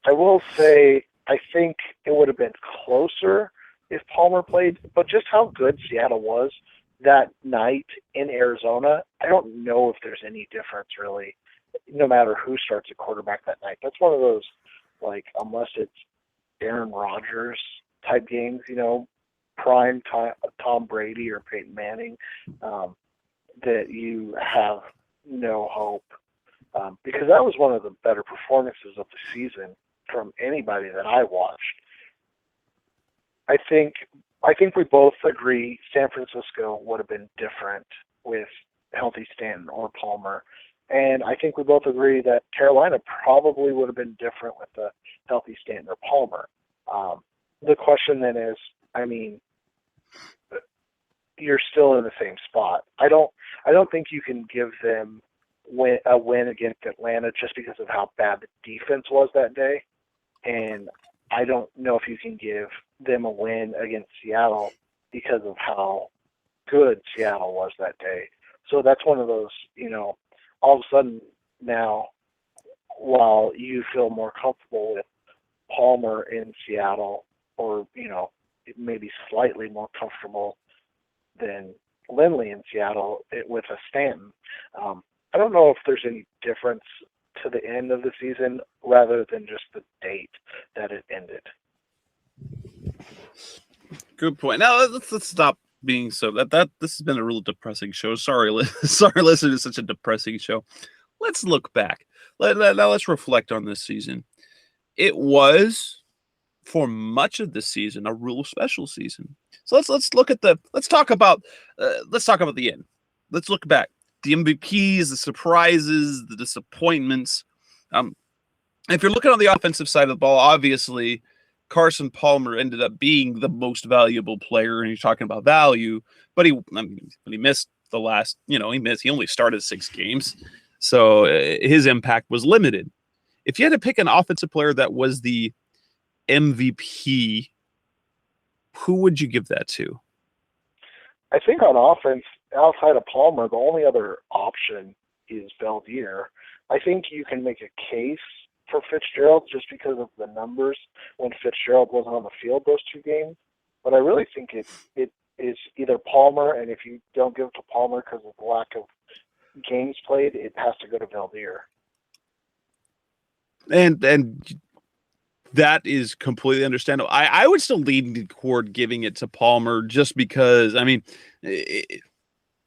I will say I think it would have been closer if Palmer played, but just how good Seattle was that night in Arizona, I don't know if there's any difference really, no matter who starts at quarterback that night. That's one of those, like, unless it's Aaron Rodgers type games, prime Tom Brady or Peyton Manning, that you have no hope. Because that was one of the better performances of the season from anybody that I watched. I think we both agree San Francisco would have been different with healthy Stanton or Palmer. And I think we both agree that Carolina probably would have been different with the healthy Stanton or Palmer. The question then is, you're still in the same spot. I don't think you can give them a win against Atlanta just because of how bad the defense was that day. And I don't know if you can give them a win against Seattle because of how good Seattle was that day. So that's one of those, all of a sudden now, while you feel more comfortable with Palmer in Seattle, or, maybe slightly more comfortable than Lindley in Seattle with a Stanton, I don't know if there's any difference to the end of the season rather than just the date that it ended. Good point. Now let's stop being so that this has been a real depressing show. Sorry, listen to such a depressing show. Let's look back. Now let's reflect on this season. It was, for much of the season, a real special season. So let's talk about the end. Let's look back. The MVPs, the surprises, the disappointments. If you're looking on the offensive side of the ball, obviously Carson Palmer ended up being the most valuable player, and you're talking about value. But he missed the last. He only started 6 games, so his impact was limited. If you had to pick an offensive player that was the MVP, who would you give that to? I think on offense, outside of Palmer, the only other option is Beldier. I think you can make a case for Fitzgerald just because of the numbers when Fitzgerald wasn't on the field those 2 games. But I really think it is either Palmer, and if you don't give it to Palmer because of the lack of games played, it has to go to Beldier. And that is completely understandable. I would still lean toward giving it to Palmer just because,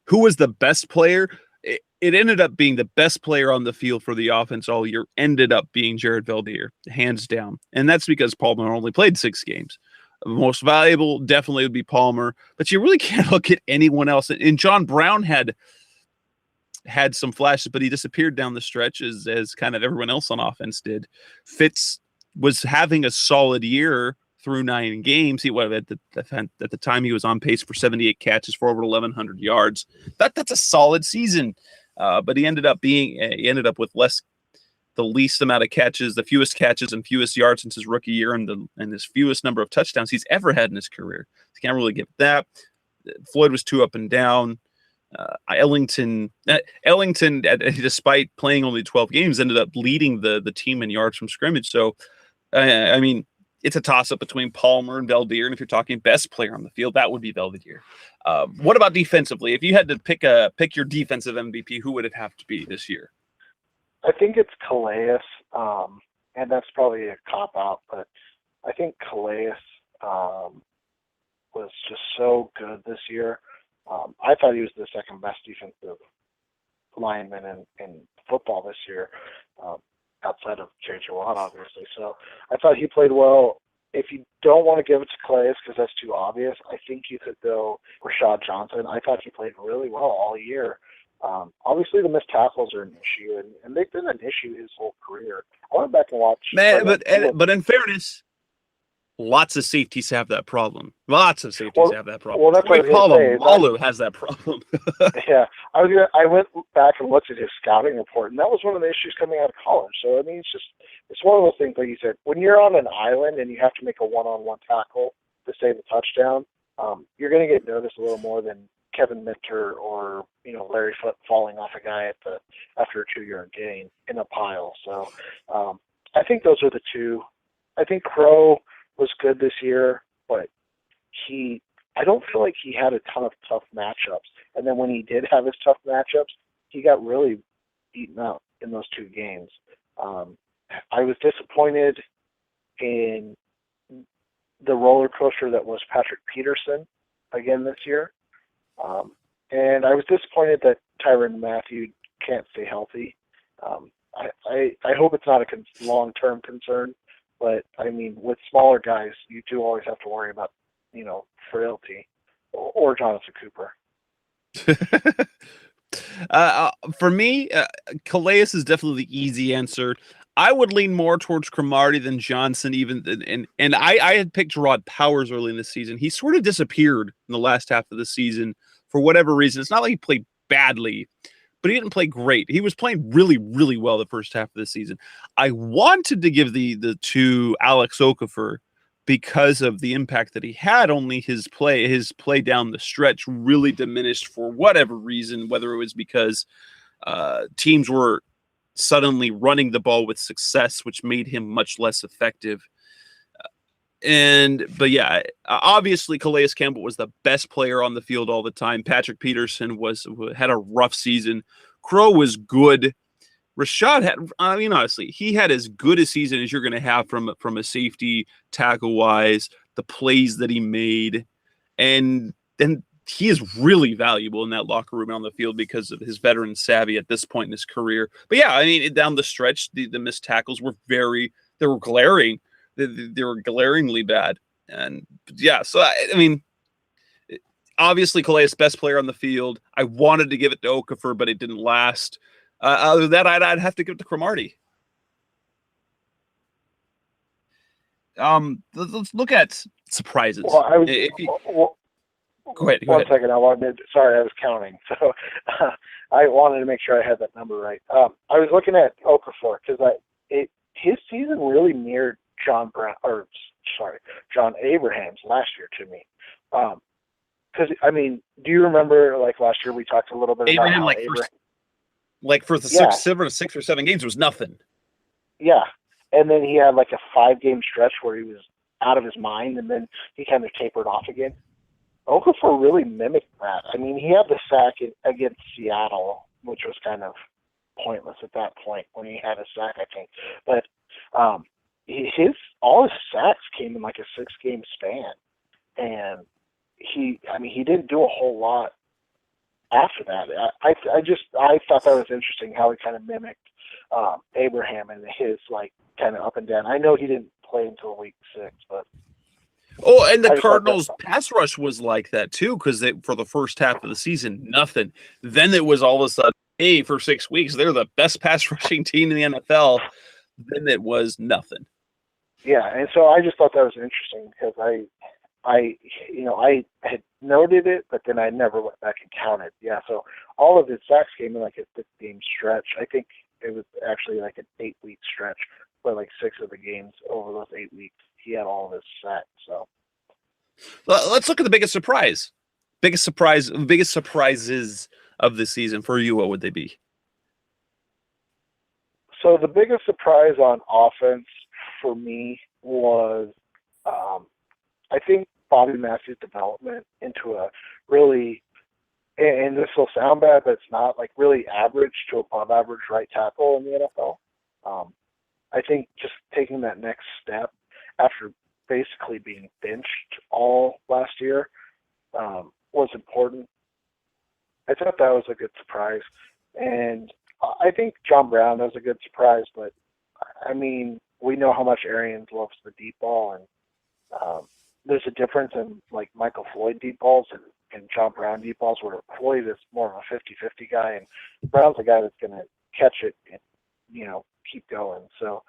who was the best player? It ended up being the best player on the field for the offense all year, ended up being Jared Beldier, hands down. And that's because Palmer only played 6 games. The most valuable definitely would be Palmer, but you really can't look at anyone else. And John Brown had some flashes, but he disappeared down the stretch as kind of everyone else on offense did. Fitz was having a solid year through 9 games. He was at the time he was on pace for 78 catches for over 1,100 yards. That's a solid season, but he ended up with the least amount of catches, the fewest catches and fewest yards since his rookie year, and his fewest number of touchdowns he's ever had in his career. You can't really give that. Floyd was too up and down. Ellington, despite playing only 12 games, ended up leading the team in yards from scrimmage. So, it's a toss-up between Palmer and Beldier, and if you're talking best player on the field, that would be Beldier. What about defensively? If you had to pick your defensive MVP, who would it have to be this year? I think it's Calais, and that's probably a cop-out, but I think Calais was just so good this year. I thought he was the second best defensive lineman in football this year, outside of J.J. Watt, obviously. So I thought he played well. If you don't want to give it to Calais because that's too obvious, I think you could go Rashad Johnson. I thought he played really well all year. Obviously, the missed tackles are an issue, and they've been an issue his whole career. I went back and watched. But in fairness, lots of safeties have that problem. Lots of safeties Well, have that problem. well, that's what I was going to say. Polamalu has that problem. Yeah, I went back and looked at his scouting report, and that was one of the issues coming out of college. So I mean, it's one of those things like you said, when you're on an island and you have to make a one-on-one tackle to save a touchdown, you're going to get noticed a little more than Kevin Minter or Larry Foote falling off a guy after a 2-yard gain in a pile. So I think those are the two. I think Crow was good this year, but I don't feel like he had a ton of tough matchups. And then when he did have his tough matchups, he got really beaten up in those 2 games. I was disappointed in the roller coaster that was Patrick Peterson again this year. And I was disappointed that Tyrann Mathieu can't stay healthy. I hope it's not a long-term concern, but I mean, with smaller guys, you do always have to worry about, frailty or Jonathan Cooper. For me, Calais is definitely the easy answer. I would lean more towards Cromartie than Johnson, and I had picked Rod Powers early in the season. He sort of disappeared in the last half of the season for whatever reason. It's not like he played badly, but he didn't play great. He was playing really, really well the first half of the season. I wanted to give the to Alex Okafor because of the impact that he had. Only his play down the stretch really diminished for whatever reason, whether it was because teams were suddenly running the ball with success, which made him much less effective. But yeah, obviously Calais Campbell was the best player on the field all the time. Patrick Peterson had a rough season. Crow was good. Rashad had, honestly, he had as good a season as you're going to have from a safety tackle wise, the plays that he made. And he is really valuable in that locker room and on the field because of his veteran savvy at this point in his career. But yeah, I mean, down the stretch, the missed tackles were glaring. They were glaringly bad. And yeah, so I mean, obviously Calais best player on the field. I wanted to give it to Okafor, but it didn't last. Other than that, I'd have to give it to Cromartie. Let's look at surprises. Well, Go ahead. One second. Sorry, I was counting. So I wanted to make sure I had that number right. I was looking at Okafor because his season really mirrored John Abraham's last year to me. Because I mean, do you remember like last year we talked a little bit about how Abraham, for the 6 or 7 games was nothing. Yeah, and then he had like a 5-game stretch where he was out of his mind, and then he kind of tapered off again. Okafor really mimicked that. I mean, he had the sack against Seattle, which was kind of pointless at that point when he had a sack, I think. But all his sacks came in like a 6-game span, and he didn't do a whole lot after that. I thought that was interesting how he kind of mimicked Abraham and his like kind of up and down. I know he didn't play until week 6, but. Oh, and the Cardinals' pass rush was like that too, because for the first half of the season, nothing. Then it was all of a sudden, hey, for 6 weeks, they're the best pass rushing team in the NFL. Then it was nothing. Yeah, and so I just thought that was interesting because I had noted it, but then I never went back and counted. Yeah, so all of his sacks came in like a 6-game stretch. I think it was actually like an 8-week stretch, but like 6 of the games over those 8 weeks, he had all of his sacks. So let's look at the biggest surprises of the season for you. What would they be? So the biggest surprise on offense for me was, I think Bobby Matthews' development into a really, and this will sound bad, but it's not, like really average to above average right tackle in the NFL. I think just taking that next step after basically being benched all last year was important. I thought that was a good surprise. And I think John Brown was a good surprise, but I mean, we know how much Arians loves the deep ball, and there's a difference in like Michael Floyd deep balls and John Brown deep balls, where Floyd is more of a 50-50 guy, and Brown's a guy that's going to catch it and, keep going. So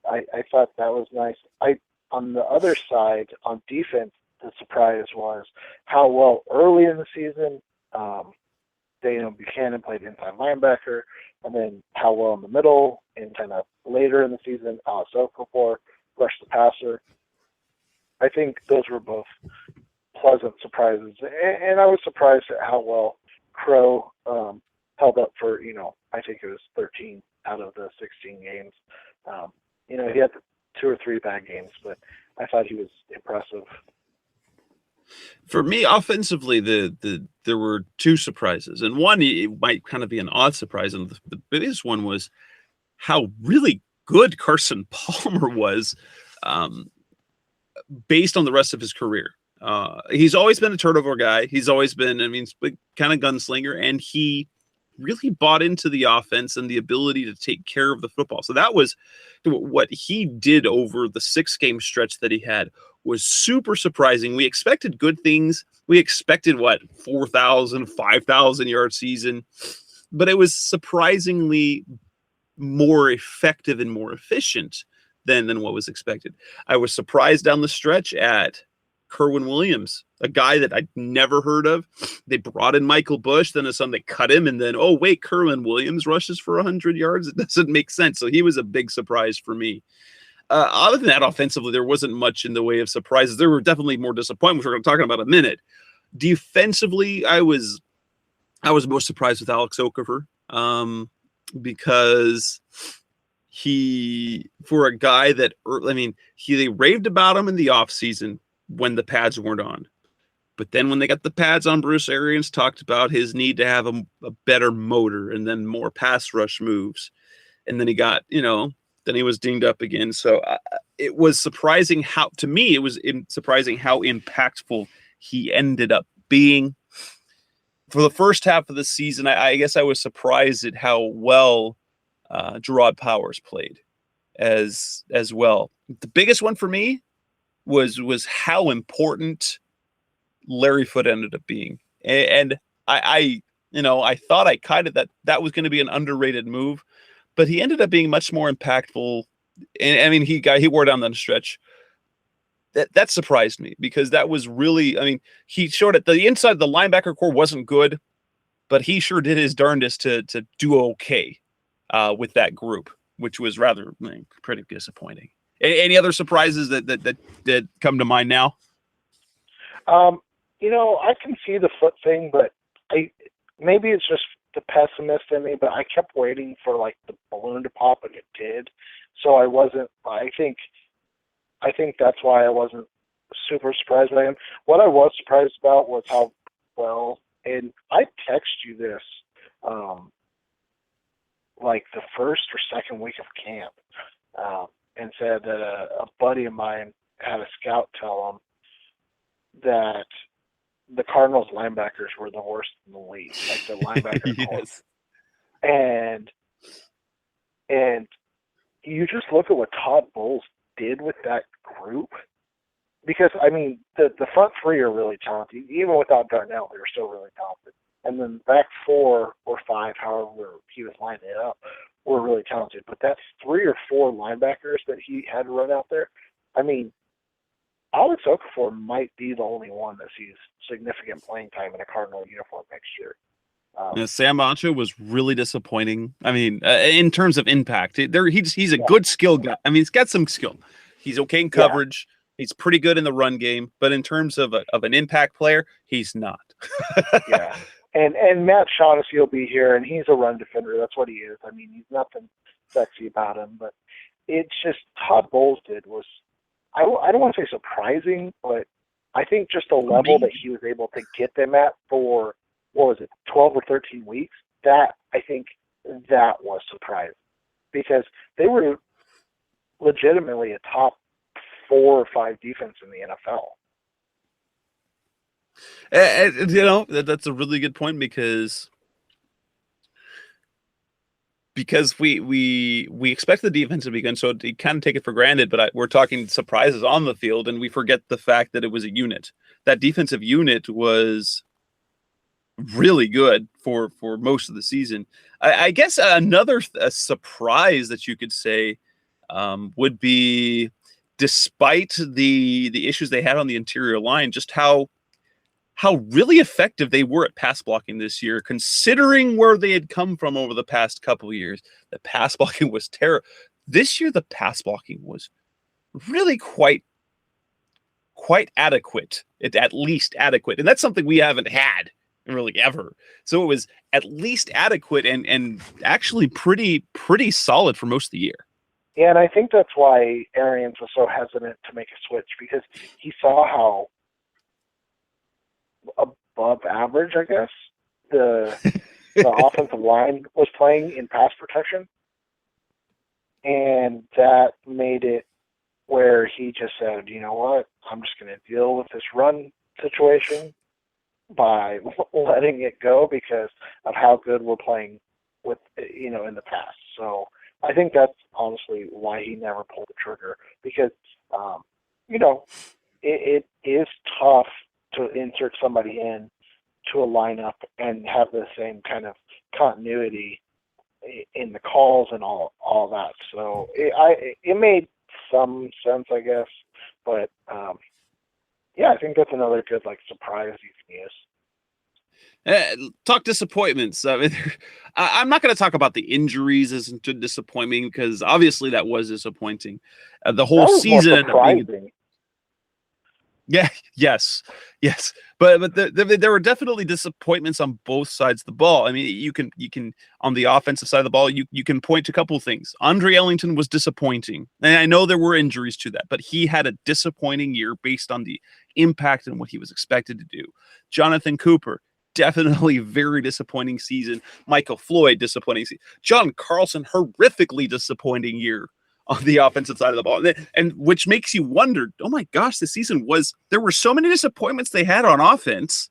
I thought that was nice. on the other side, on defense, the surprise was how well early in the season Buchanan played inside linebacker, and then how well in the middle and kind of later in the season, Alex Okafor rushed the passer. I think those were both pleasant surprises, and I was surprised at how well Crow held up for, I think it was 13 out of the 16 games. He had 2 or 3 bad games, but I thought he was impressive. For me, offensively, there were 2 surprises, and one it might kind of be an odd surprise, and the biggest one was how really good Carson Palmer was, based on the rest of his career. He's always been a turnover guy. He's always been, kind of gunslinger, and he really bought into the offense and the ability to take care of the football. So that was what he did over the 6-game stretch that he had was super surprising. We expected good things. We expected 4,000, 5,000 yard season, but it was surprisingly more effective and more efficient than what was expected. I was surprised down the stretch at Kerwin Williams, a guy that I'd never heard of. They brought in Michael Bush, then they cut him, and then, Kerwin Williams rushes for 100 yards. It doesn't make sense. So he was a big surprise for me. Other than that, offensively, there wasn't much in the way of surprises. There were definitely more disappointments we're going to talk about in a minute. Defensively, I was most surprised with Alex Okafor, because for a guy that, they raved about him in the offseason when the pads weren't on. But then when they got the pads on, Bruce Arians talked about his need to have a better motor and then more pass rush moves. And then he got, then he was dinged up again. So it was surprising surprising how impactful he ended up being. For the first half of the season, I guess I was surprised at how well Gerard Powers played as well. The biggest one for me was how important Larry Foote ended up being. And I thought that was going to be an underrated move, but he ended up being much more impactful. And he wore down the stretch. That surprised me because that was really, he showed it. The inside of the linebacker core wasn't good, but he sure did his darndest to do okay with that group, which was rather pretty disappointing. Any other surprises that come to mind now? I can see the Foot thing, but maybe it's just the pessimist in me, but I kept waiting for the balloon to pop, and it did. So I wasn't. I think that's why I wasn't super surprised by him. What I was surprised about was how well, and I text you this, the first or second week of camp, and said that a buddy of mine had a scout tell him that the Cardinals linebackers were the worst in the league, the linebacker yes. core. And you just look at what Todd Bowles did with that group, because the front 3 are really talented. Even without Darnell, they were still really talented. And then back 4 or 5, however he was lining it up, were really talented. But that's 3 or 4 linebackers that he had to run out there. Alex Okafor might be the only one that sees significant playing time in a Cardinal uniform next year. Sam Acho was really disappointing. In terms of impact, he's a good skill guy. He's got some skill. He's okay in coverage. Yeah. He's pretty good in the run game, but in terms of an impact player, he's not. Yeah. And Matt Shaughnessy will be here, and he's a run defender. That's what he is. He's nothing sexy about him, but it's just Todd Bowles did was, I don't want to say surprising, but I think just the level that he was able to get them at for, 12 or 13 weeks, that was surprising, because they were legitimately a top 4 or 5 defense in the NFL. That's a really good point because we expect the defense to be good, so you kind of take it for granted. But we're talking surprises on the field, and we forget the fact that it was a unit. That defensive unit was really good for most of the season. I guess another surprise that you could say would be despite the issues they had on the interior line, just how really effective they were at pass blocking this year, considering where they had come from over the past couple of years. The pass blocking was terrible. This year, the pass blocking was really quite adequate, at least adequate. And that's something we haven't had really ever. So it was at least adequate and actually pretty solid for most of the year. Yeah, and I think that's why Arians was so hesitant to make a switch, because he saw how above average, I guess, the offensive line was playing in pass protection. And that made it where he just said, you know what, I'm just going to deal with this run situation by letting it go because of how good we're playing with, in the past. So I think that's honestly why he never pulled the trigger, because, it is tough to insert somebody in to a lineup and have the same kind of continuity in the calls and all that. So it made some sense, I guess, but I think that's another good surprise you can use. Talk disappointments. I'm not going to talk about the injuries as disappointing, because obviously that was disappointing. The whole season ended up being. Yeah. Yes. But there were definitely disappointments on both sides of the ball. I mean, you can on the offensive side of the ball, you can point to a couple of things. Andre Ellington was disappointing, and I know there were injuries to that, but he had a disappointing year based on the impact and what he was expected to do. Jonathan Cooper, definitely very disappointing season. Michael Floyd, disappointing season. John Carlson, horrifically disappointing year on the offensive side of the ball. And which makes you wonder, oh my gosh, this season there were so many disappointments they had on offense,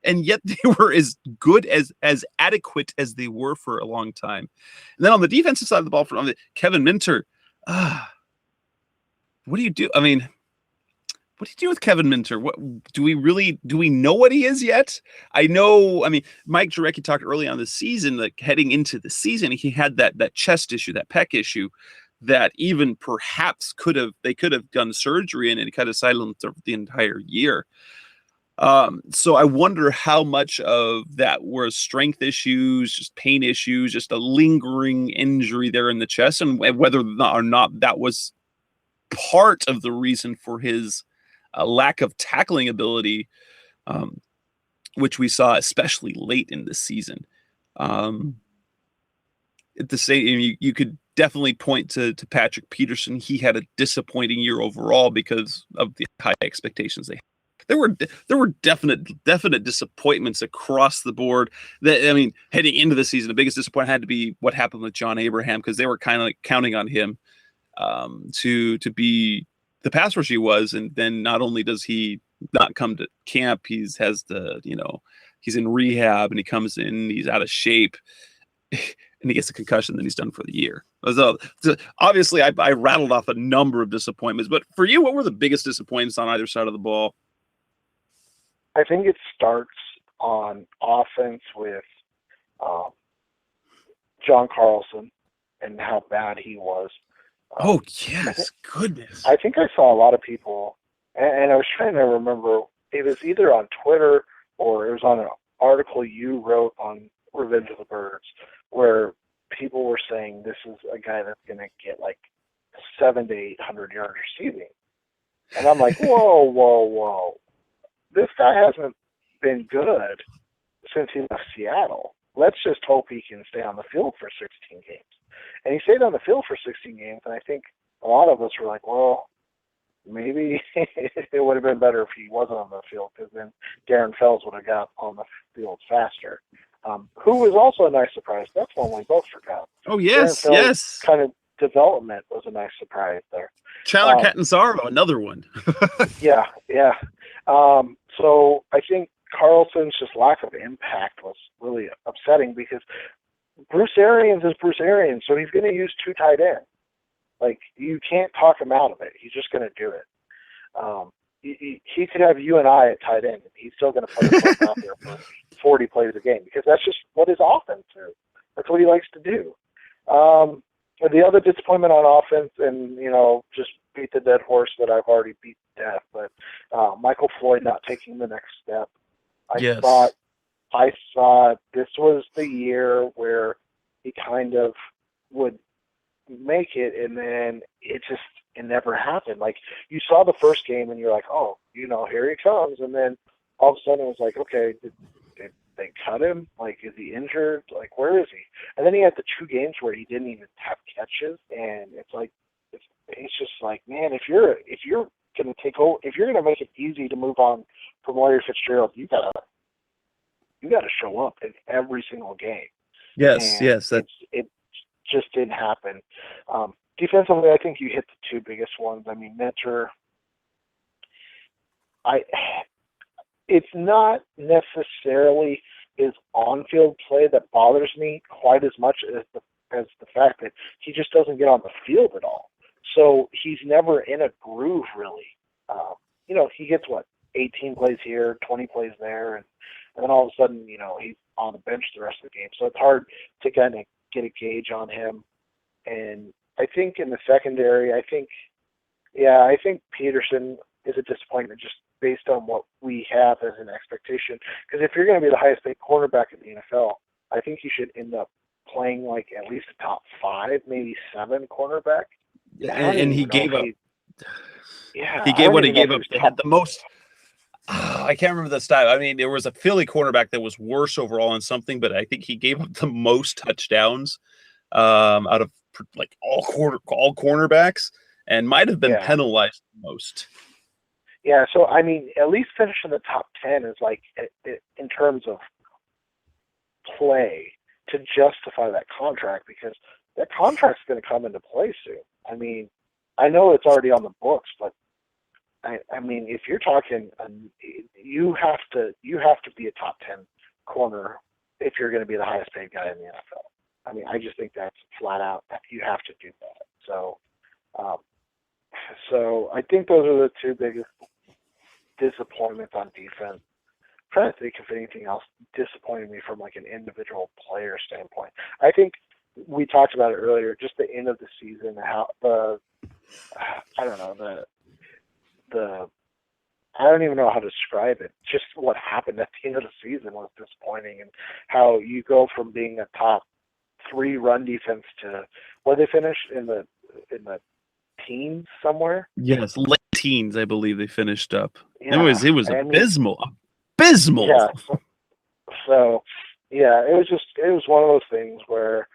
and yet they were as good as adequate as they were for a long time. And then on the defensive side of the ball, from Kevin Minter, what do you do? I mean, what do you do with Kevin Minter? What do we know what he is yet? I mean, Mike Jurecki talked early on the season, heading into the season, he had that chest issue, that pec issue, that even perhaps they could have done surgery and it kind of silenced the entire year. So I wonder how much of that were strength issues, just pain issues, just a lingering injury there in the chest, and whether or not that was part of the reason for his lack of tackling ability, which we saw especially late in the season. At the same, you could definitely point to Patrick Peterson. He had a disappointing year overall because of the high expectations they had. There were definite disappointments across the board. Heading into the season, the biggest disappointment had to be what happened with John Abraham, because they were kind of counting on him to be the pass rush he was, and then not only does he not come to camp, he's in rehab, and he comes in, he's out of shape, and he gets a concussion, then he's done for the year. So obviously I rattled off a number of disappointments, but for you, what were the biggest disappointments on either side of the ball? I think it starts on offense with John Carlson and how bad he was. Oh, yes. Goodness. I think I saw a lot of people, and I was trying to remember, it was either on Twitter or it was on an article you wrote on Revenge of the Birds, where people were saying this is a guy that's going to get 700 to 800 yards receiving. And I'm like, whoa. This guy hasn't been good since he left Seattle. Let's just hope he can stay on the field for 16 games. And he stayed on the field for 16 games, and I think a lot of us were like, well, maybe it would have been better if he wasn't on the field, because then Darren Fells would have got on the field faster. Who was also a nice surprise. That's one we both forgot. Oh, yes, Darren Fells' yes. kind of development was a nice surprise there. Chandler Catanzaro, another one. Yeah. So I think Carlson's just lack of impact was really upsetting, because Bruce Arians is Bruce Arians, so he's going to use two tight ends. You can't talk him out of it. He's just going to do it. He could have you and I at tight end, and he's still going to put himself out there for 40 plays a game, because that's just what his offense is. That's what he likes to do. The other disappointment on offense, and just beat the dead horse that I've already beat to death, but Michael Floyd not taking the next step. I thought this was the year where he kind of would make it, and then it never happened. Like, you saw the first game, and you're like, oh, here he comes, and then all of a sudden it was like, okay, did they cut him? Like, is he injured? Like, where is he? And then he had the 2 games where he didn't even have catches, and it's like, it's just like, man, if you're gonna take over, if you're gonna make it easy to move on from Larry Fitzgerald, you gotta show up in every single game. Yes, and yes, it just didn't happen. Defensively, I think you hit the 2 biggest ones. I mean, Mentor, it's not necessarily his on-field play that bothers me quite as much as the fact that he just doesn't get on the field at all. So he's never in a groove, really. He gets 18 plays here, 20 plays there, and then all of a sudden, he's on the bench the rest of the game. So it's hard to kind of get a gauge on him. And I think in the secondary, I think Peterson is a disappointment just based on what we have as an expectation. Because if you're going to be the highest paid quarterback in the NFL, I think you should end up playing like at least a top 5, maybe 7 cornerback. And he gave up. He gave what he gave up. They had the most. I can't remember the stat. I mean, there was a Philly cornerback that was worse overall on something, but I think he gave up the most touchdowns out of like all cornerbacks, and might have been penalized the most. Yeah, so I mean, at least finishing the top 10 is like, in terms of play, to justify that contract, because that contract's going to come into play soon. I mean, I know it's already on the books, but I mean, if you're talking, you have to be a top 10 corner if you're going to be the highest paid guy in the NFL. I mean, I just think that's flat out, you have to do that. So I think those are the 2 biggest disappointments on defense. I'm trying to think if anything else disappointed me from like an individual player standpoint. I think we talked about it earlier, just the end of the season, how I don't even know how to describe it. Just what happened at the end of the season was disappointing, and how you go from being a top 3 run defense to where they finished in the teens somewhere. Yes, late teens, I believe they finished up. Yeah, it was abysmal. Abysmal. Yeah. So it was one of those things where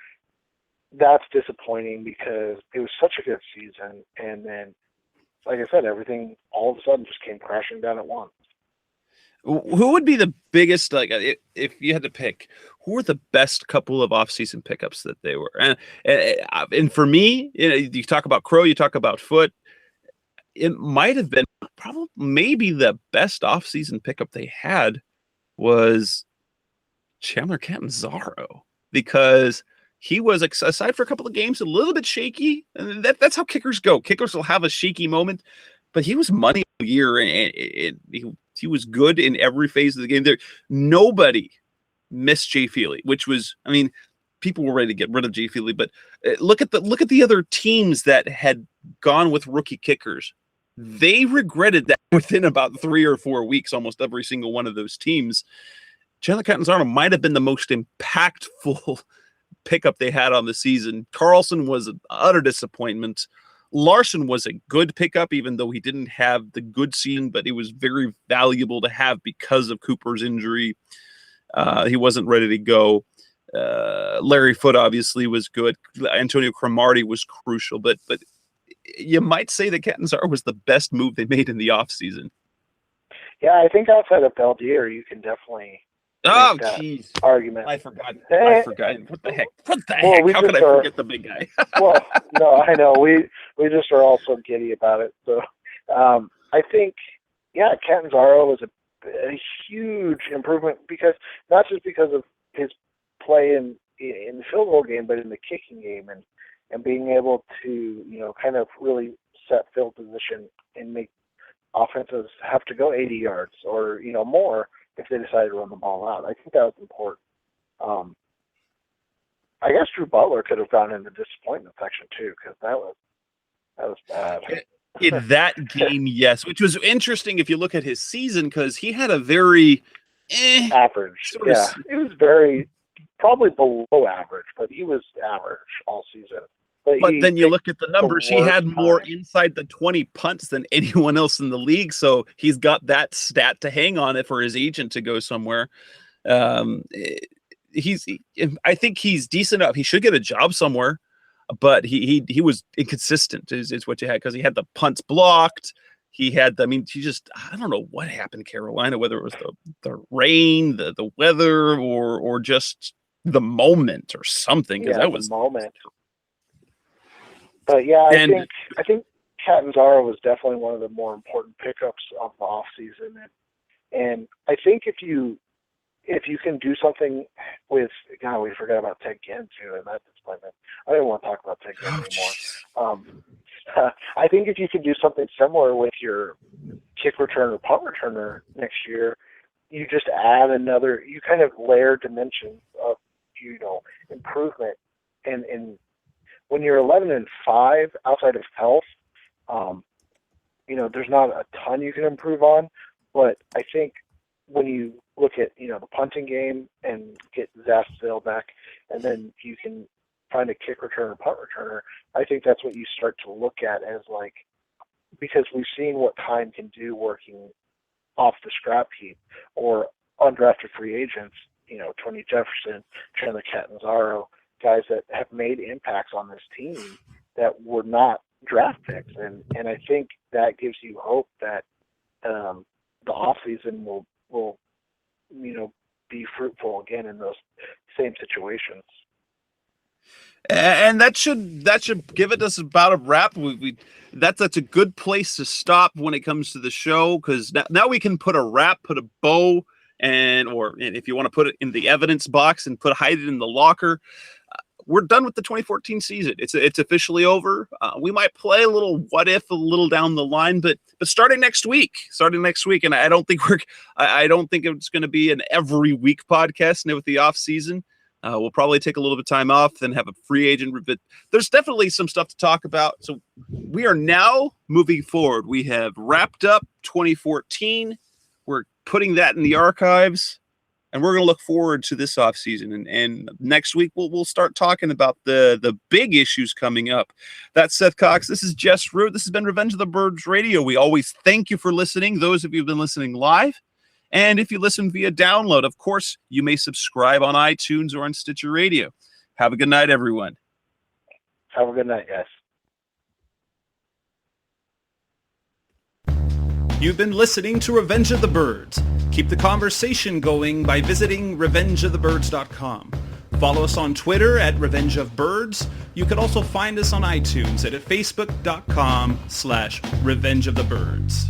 that's disappointing, because it was such a good season, and then, like I said, everything all of a sudden just came crashing down at once. Who would be the biggest, like, if you had to pick, who were the best couple of offseason pickups that they were? And for me, you talk about Crow, you talk about Foot. It might have been maybe the best offseason pickup they had was Chandler Catanzaro, because he was, aside for a couple of games, a little bit shaky. And that's how kickers go. Kickers will have a shaky moment, but he was money all year, and he was good in every phase of the game. There, nobody missed Jay Feely, which was, I mean, people were ready to get rid of Jay Feely, but look at the other teams that had gone with rookie kickers. They regretted that within about 3 or 4 weeks. Almost every single one of those teams. Chandler Catanzaro might have been the most impactful pickup they had on the season. Carlson was an utter disappointment. Larson was a good pickup, even though he didn't have the good season, but it was very valuable to have because of Cooper's injury. He wasn't ready to go. Larry Foote obviously was good. Antonio Cromartie was crucial, but you might say that Catanzaro was the best move they made in the offseason. Yeah, I think outside of Beldier, you can definitely Oh, jeez. Argument. I forgot. What the heck? How could I forget the big guy? Well, no, I know. We just are all so giddy about it. So I think, Catanzaro was a huge improvement, because not just because of his play in the field goal game, but in the kicking game, and being able to, kind of really set field position and make offenses have to go 80 yards or, more if they decided to run the ball out. I think that was important. I guess Drew Butler could have gone in the disappointment section too, because that was bad. In that game, yes, which was interesting if you look at his season because he had a very average. Yeah, it was probably below average, but he was average all season. But then you look at the numbers, he had more inside the 20 punts than anyone else in the league, so he's got that stat to hang on it for his agent to go somewhere. I think he's decent enough. He should get a job somewhere, but he was inconsistent is what you had because he had the punts blocked. He had, I don't know what happened in Carolina, whether it was the rain, the weather, or just the moment or something. Yeah, that was the moment. But yeah, I think Catanzaro was definitely one of the more important pickups of the offseason. And I think if you can do something with, God, we forgot about Ted Ginn too, and that disappointment. I didn't want to talk about Ted Ginn anymore. I think if you can do something similar with your kick returner, punt returner next year, you just add you kind of layer dimensions of, improvement. And when you're 11-5 outside of health, there's not a ton you can improve on, but I think when you look at, the punting game and get Zasville back, and then you can find a kick returner, punt returner, I think that's what you start to look at as because we've seen what time can do working off the scrap heap or undrafted free agents, Tony Jefferson, Chandler Catanzaro, guys that have made impacts on this team that were not draft picks. And I think that gives you hope that the offseason will be fruitful again in those same situations. And that should give it us about a wrap. That's a good place to stop when it comes to the show, because now we can put a bow, and if you want to put it in the evidence box and hide it in the locker. We're done with the 2014 season. It's officially over. We might play a little what if a little down the line, but starting next week, and I don't think it's going to be an every week podcast now with the off season. We'll probably take a little bit of time off, then have a free agent. But there's definitely some stuff to talk about. So we are now moving forward. We have wrapped up 2014. We're putting that in the archives. And we're going to look forward to this offseason. And next week, we'll start talking about the big issues coming up. That's Seth Cox. This is Jess Root. This has been Revenge of the Birds Radio. We always thank you for listening, those of you who've been listening live. And if you listen via download, of course, you may subscribe on iTunes or on Stitcher Radio. Have a good night, everyone. Have a good night, guys. You've been listening to Revenge of the Birds. Keep the conversation going by visiting revengeofthebirds.com. Follow us on Twitter at Revenge of Birds. You can also find us on iTunes at facebook.com/Revenge of the Birds.